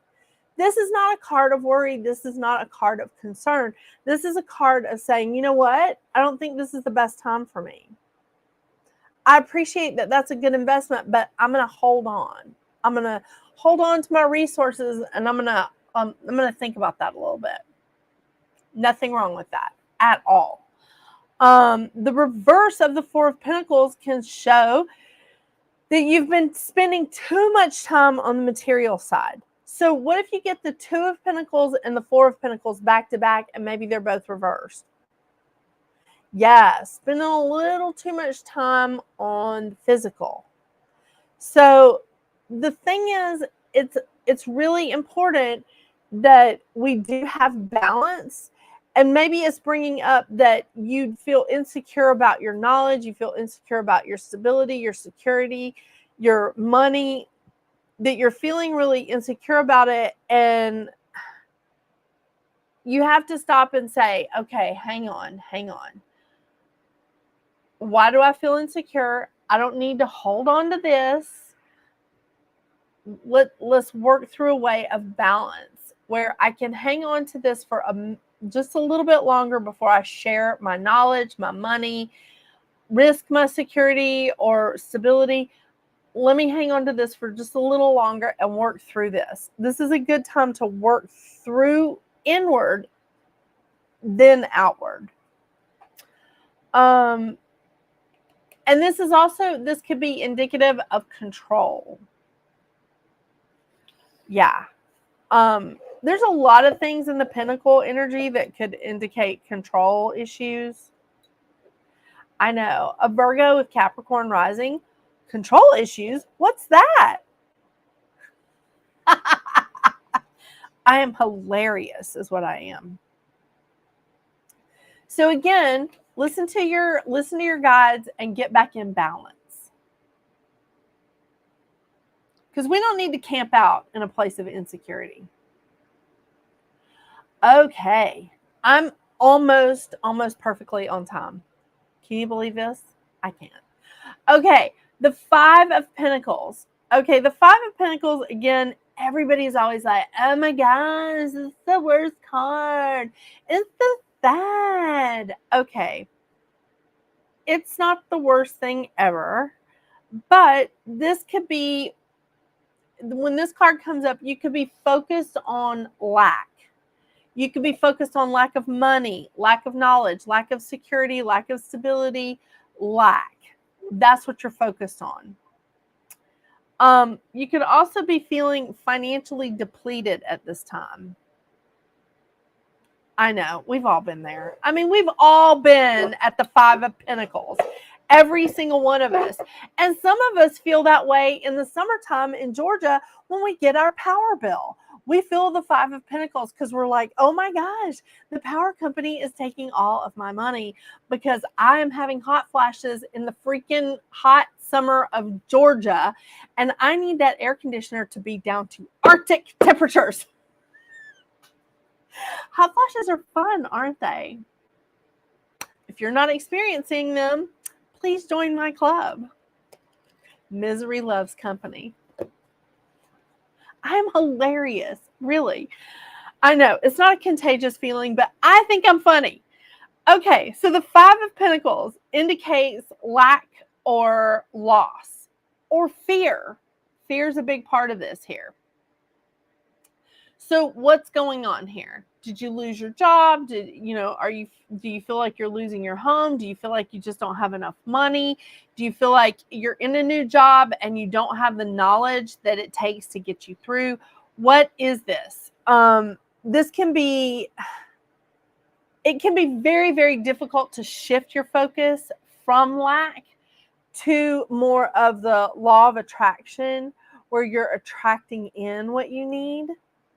This is not a card of worry. This is not a card of concern. This is a card of saying, you know what? I don't think this is the best time for me. I appreciate that that's a good investment, but I'm going to hold on. I'm going to hold on to my resources, and I'm going to think about that a little bit. Nothing wrong with that at all. The reverse of the Four of Pentacles can show that you've been spending too much time on the material side. So what if you get the Two of Pentacles and the Four of Pentacles back to back, and maybe they're both reversed? Yeah, spending a little too much time on physical. So the thing is, it's really important that we do have balance. And maybe it's bringing up that you feel insecure about your knowledge, you feel insecure about your stability, your security, your money, that you're feeling really insecure about it. And you have to stop and say, okay, hang on. Why do I feel insecure? I don't need to hold on to this. Let's work through a way of balance where I can hang on to this for just a little bit longer before I share my knowledge, my money, risk my security or stability. Let me hang on to this for just a little longer and work through this. This is a good time to work through inward, then outward. And this could be indicative of control. Yeah. There's a lot of things in the Pentacle energy that could indicate control issues. I know. A Virgo with Capricorn rising, control issues? What's that? I am hilarious is what I am. So again, listen to your guides and get back in balance. Because we don't need to camp out in a place of insecurity. Okay. I'm almost perfectly on time. Can you believe this? I can't. Okay. The Five of Pentacles. Okay. The Five of Pentacles, again, everybody's always like, oh my gosh, this is the worst card. It's the sad. Okay. It's not the worst thing ever. But this could be, when this card comes up, you could be focused on lack. You could be focused on lack of money, lack of knowledge, lack of security, lack of stability, lack. That's what you're focused on. You could also be feeling financially depleted at this time. I know, we've all been there. I mean, we've all been at the Five of Pentacles. Every single one of us. And some of us feel that way in the summertime in Georgia when we get our power bill. We feel the Five of Pentacles because we're like, oh my gosh, the power company is taking all of my money because I am having hot flashes in the freaking hot summer of Georgia, and I need that air conditioner to be down to Arctic temperatures. Hot flashes are fun, aren't they? If you're not experiencing them, please join my club. Misery loves company. I'm hilarious, really. I know, it's not a contagious feeling, but I think I'm funny. Okay, so the Five of Pentacles indicates lack or loss or fear. Fear is a big part of this here. So what's going on here? Did you lose your job? Do you feel like you're losing your home? Do you feel like you just don't have enough money? Do you feel like you're in a new job and you don't have the knowledge that it takes to get you through? What is this? This can be very, very difficult to shift your focus from lack to more of the law of attraction, where you're attracting in what you need,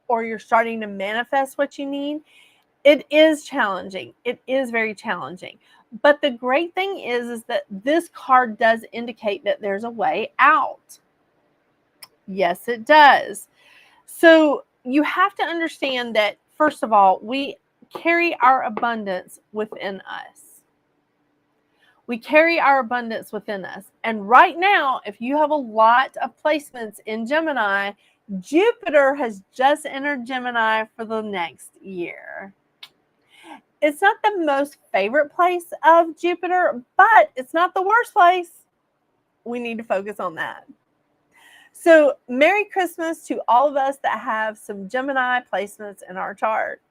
or you're starting to manifest what you need. It is challenging. It is very challenging. But the great thing is that this card does indicate that there's a way out. Yes, it does. So you have to understand that, first of all, we carry our abundance within us. We carry our abundance within us. And right now, if you have a lot of placements in Gemini, Jupiter has just entered Gemini for the next year. It's not the most favorite place of Jupiter, but it's not the worst place. We need to focus on that. So Merry Christmas to all of us that have some Gemini placements in our chart.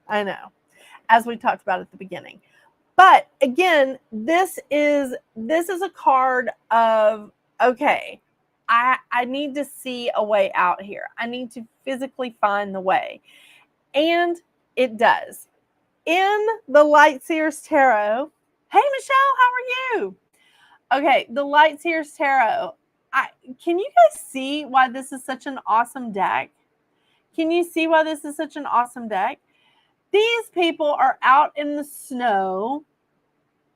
I know, as we talked about at the beginning. But again, this is a card of, okay, I need to see a way out here. I need to physically find the way. And it does. In the Light Seers Tarot, hey Michelle, how are you? Okay, the Light Seers Tarot. Can you guys see why this is such an awesome deck? Can you see why this is such an awesome deck? These people are out in the snow.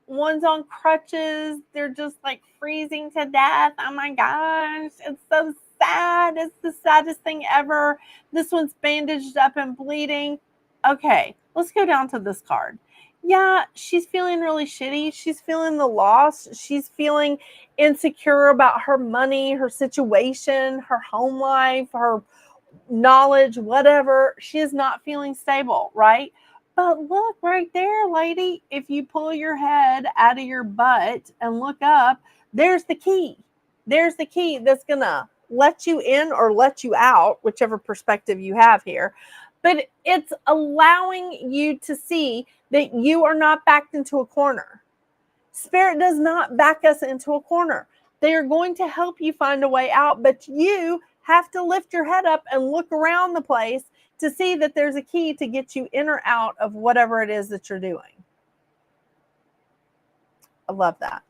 One's on crutches. They're just like freezing to death. Oh my gosh, it's so sad. It's the saddest thing ever. This one's bandaged up and bleeding. Okay, let's go down to this card. Yeah, she's feeling really shitty. She's feeling the loss. She's feeling insecure about her money, her situation, her home life, her knowledge, whatever. She is not feeling stable, right? But look right there, lady. If you pull your head out of your butt and look up, there's the key. There's the key that's going to let you in or let you out, whichever perspective you have here. But it's allowing you to see that you are not backed into a corner. Spirit does not back us into a corner. They are going to help you find a way out, but you have to lift your head up and look around the place to see that there's a key to get you in or out of whatever it is that you're doing. I love that.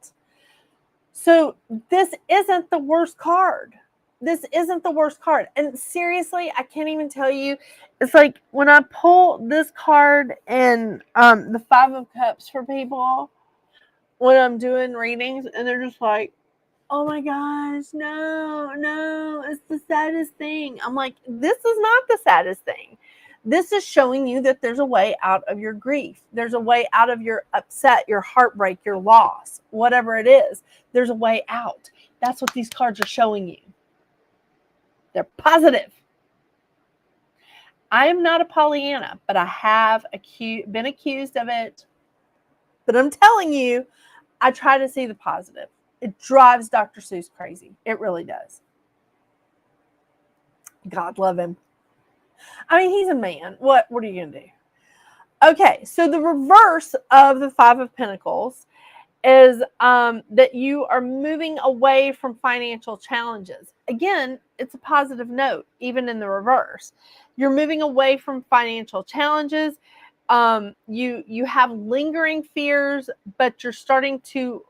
So this isn't the worst card. This isn't the worst card. And seriously, I can't even tell you. It's like when I pull this card and the Five of Cups for people when I'm doing readings, and they're just like, oh my gosh, no, it's the saddest thing. I'm like, this is not the saddest thing. This is showing you that there's a way out of your grief. There's a way out of your upset, your heartbreak, your loss, whatever it is. There's a way out. That's what these cards are showing you. They're positive. I am not a Pollyanna, but I have been accused of it. But I'm telling you, I try to see the positive. It drives Dr. Seuss crazy. It really does. God love him. I mean, he's a man. What are you going to do? Okay, so the reverse of the Five of Pentacles is that you are moving away from financial challenges. Again, it's a positive note, even in the reverse. You're moving away from financial challenges. You have lingering fears, but you're starting to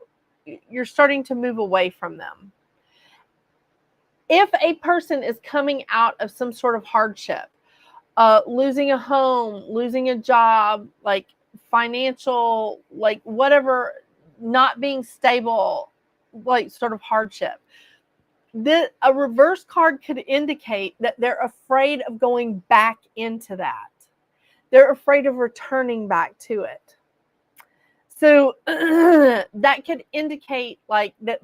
move away from them. If a person is coming out of some sort of hardship, losing a home, losing a job, like financial, like whatever, not being stable, like sort of hardship, a reverse card could indicate that they're afraid of going back into that. They're afraid of returning back to it. So that could indicate like that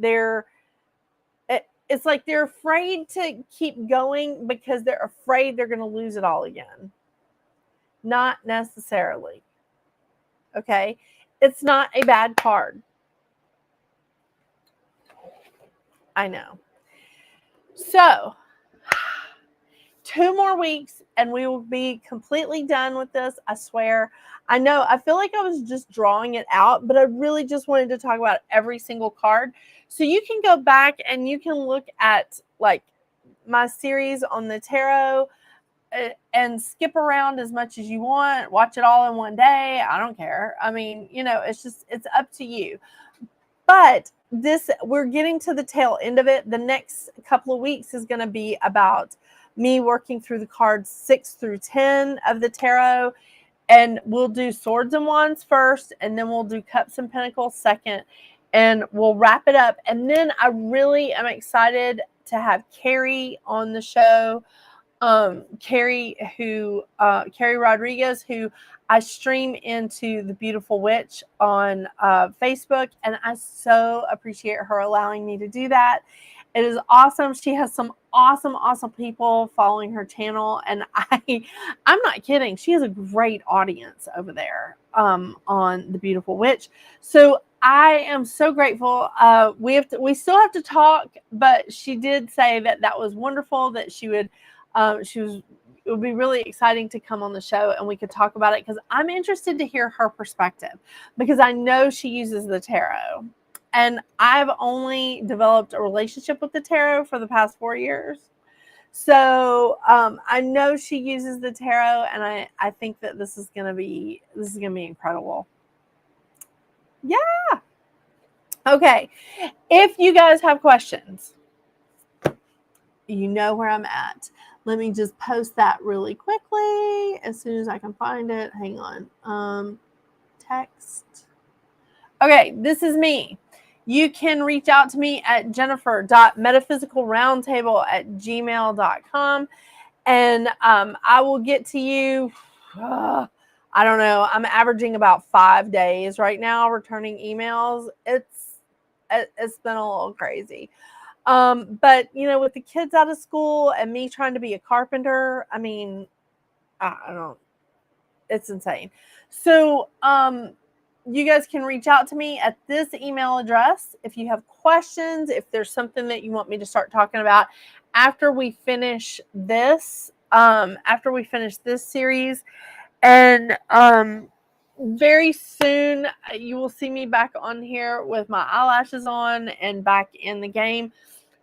it's like they're afraid to keep going because they're afraid they're going to lose it all again. Not necessarily. Okay? It's not a bad card. I know. So, 2 more weeks and we will be completely done with this, I swear. I know, I feel like I was just drawing it out, but I really just wanted to talk about every single card. So you can go back and you can look at like my series on the tarot and skip around as much as you want. Watch it all in one day. I don't care. I mean, it's up to you. But we're getting to the tail end of it. The next couple of weeks is going to be about me working through the cards 6 through 10 of the tarot. And we'll do Swords and Wands first, and then we'll do Cups and Pentacles second, and we'll wrap it up. And then I really am excited to have Carrie on the show. Carrie Rodriguez, who I stream into The Beautiful Witch on Facebook, and I so appreciate her allowing me to do that. It is awesome. She has some awesome people following her channel, and I'm not kidding. She has a great audience over there on The Beautiful Witch. So I am so grateful. We still have to talk, but she did say that was wonderful, that she would it would be really exciting to come on the show and we could talk about it, because I'm interested to hear her perspective, because I know she uses the tarot. And I've only developed a relationship with the tarot for the past 4 years. So I know she uses the tarot, and I think that this is gonna be incredible. Yeah. Okay. If you guys have questions, you know where I'm at. Let me just post that really quickly as soon as I can find it. Hang on. Text. Okay, this is me. You can reach out to me at jennifer.metaphysicalroundtable@gmail.com, and I will get to you. I don't know. I'm averaging about 5 days right now returning emails. It's been a little crazy. But with the kids out of school and me trying to be a carpenter, I mean, I don't, it's insane. So, you guys can reach out to me at this email address if you have questions, if there's something that you want me to start talking about after we finish this, series. And, very soon you will see me back on here with my eyelashes on and back in the game.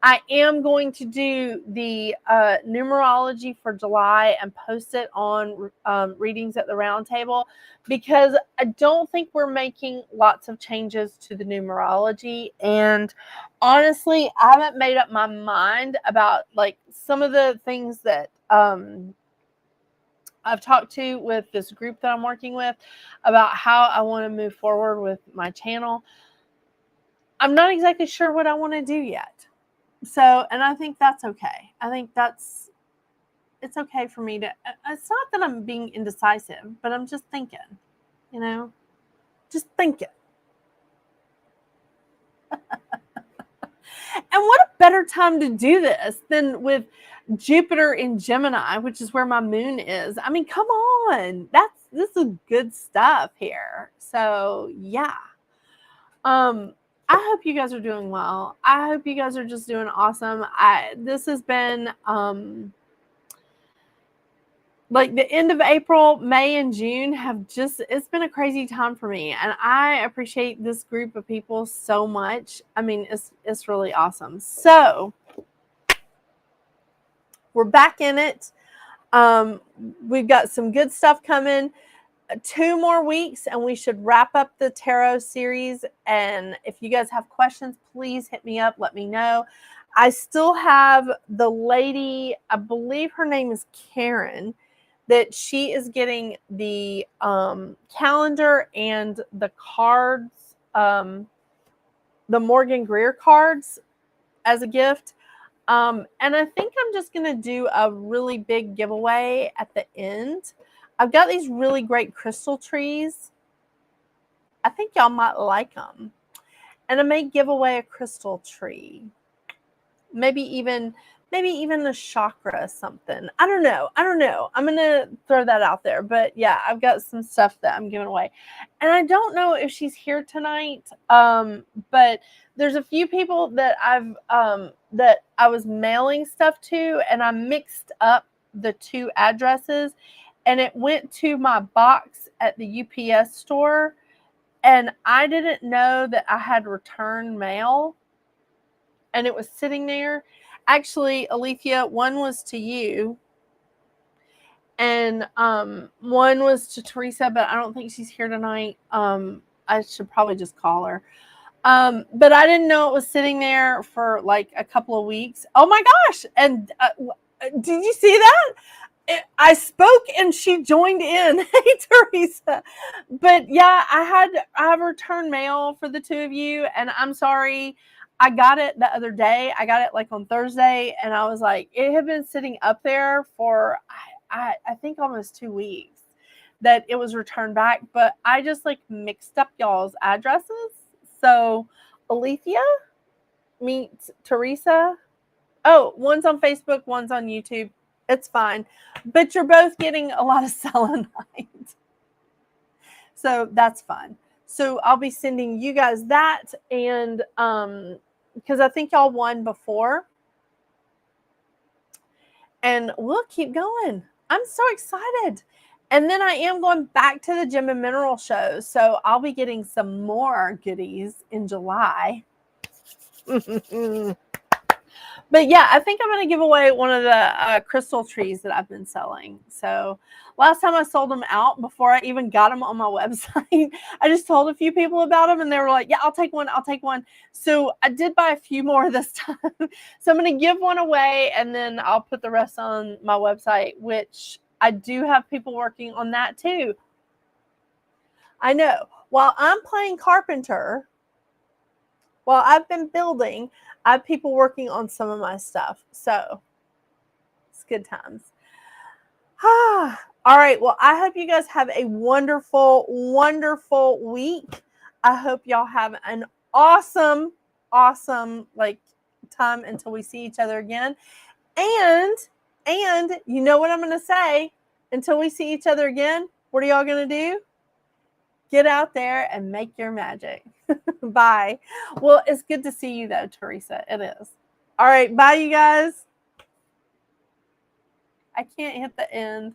I am going to do the numerology for July and post it on Readings at the Round Table, because I don't think we're making lots of changes to the numerology. And honestly, I haven't made up my mind about like some of the things that I've talked to with this group that I'm working with about how I want to move forward with my channel. I'm not exactly sure what I want to do yet. So, and I think that's okay. I think it's okay for me to, it's not that I'm being indecisive, but I'm just thinking, just thinking. And what a better time to do this than with Jupiter in Gemini, which is where my moon is. I mean, come on. This is good stuff here. So, yeah. I hope you guys are doing well. I hope you guys are just doing awesome. This has been like the end of April, May, and June it's been a crazy time for me. And I appreciate this group of people so much. I mean, it's really awesome. So we're back in it. We've got some good stuff coming. 2 more weeks and we should wrap up the tarot series. And if you guys have questions, please hit me up. Let me know. I still have the lady, I believe her name is Karen, that she is getting the calendar and the cards, the Morgan Greer cards as a gift. And I think I'm just going to do a really big giveaway at the end. I've got these really great crystal trees. I think y'all might like them. And I may give away a crystal tree. Maybe even a chakra or something. I don't know. I'm going to throw that out there. But yeah, I've got some stuff that I'm giving away. And I don't know if she's here tonight. But there's a few people that that I was mailing stuff to, and I mixed up the two addresses, and it went to my box at the UPS store, and I didn't know that I had returned mail, and it was sitting there. Actually, Alethea, one was to you, and one was to Teresa, but I don't think she's here tonight. I should probably just call her. But I didn't know it was sitting there for like a couple of weeks. Oh my gosh. And did you see that? I spoke and she joined in. Hey, Teresa. But yeah, I have returned mail for the two of you, and I'm sorry. I got it the other day. I got it like on Thursday, and I was like, it had been sitting up there for I think almost 2 weeks that it was returned back, but I just like mixed up y'all's addresses. So Alethea meets Teresa. Oh, one's on Facebook, one's on YouTube. It's fine. But you're both getting a lot of selenite. So that's fun. So I'll be sending you guys that, and because I think y'all won before. And we'll keep going. I'm so excited. And then I am going back to the Gem and Mineral show. So I'll be getting some more goodies in July. But yeah, I think I'm going to give away one of the crystal trees that I've been selling. So last time I sold them out before I even got them on my website. I just told a few people about them, and they were like, yeah, I'll take one. I'll take one. So I did buy a few more this time. So I'm going to give one away, and then I'll put the rest on my website, which I do have people working on that too. I know. While I'm playing carpenter, while I've been building, I have people working on some of my stuff. So it's good times. All right. Well, I hope you guys have a wonderful, wonderful week. I hope y'all have an awesome, awesome time until we see each other again. And you know what I'm going to say? Until we see each other again, what are y'all going to do? Get out there and make your magic. Bye. Well, it's good to see you though, Teresa. It is. All right. Bye, you guys. I can't hit the end.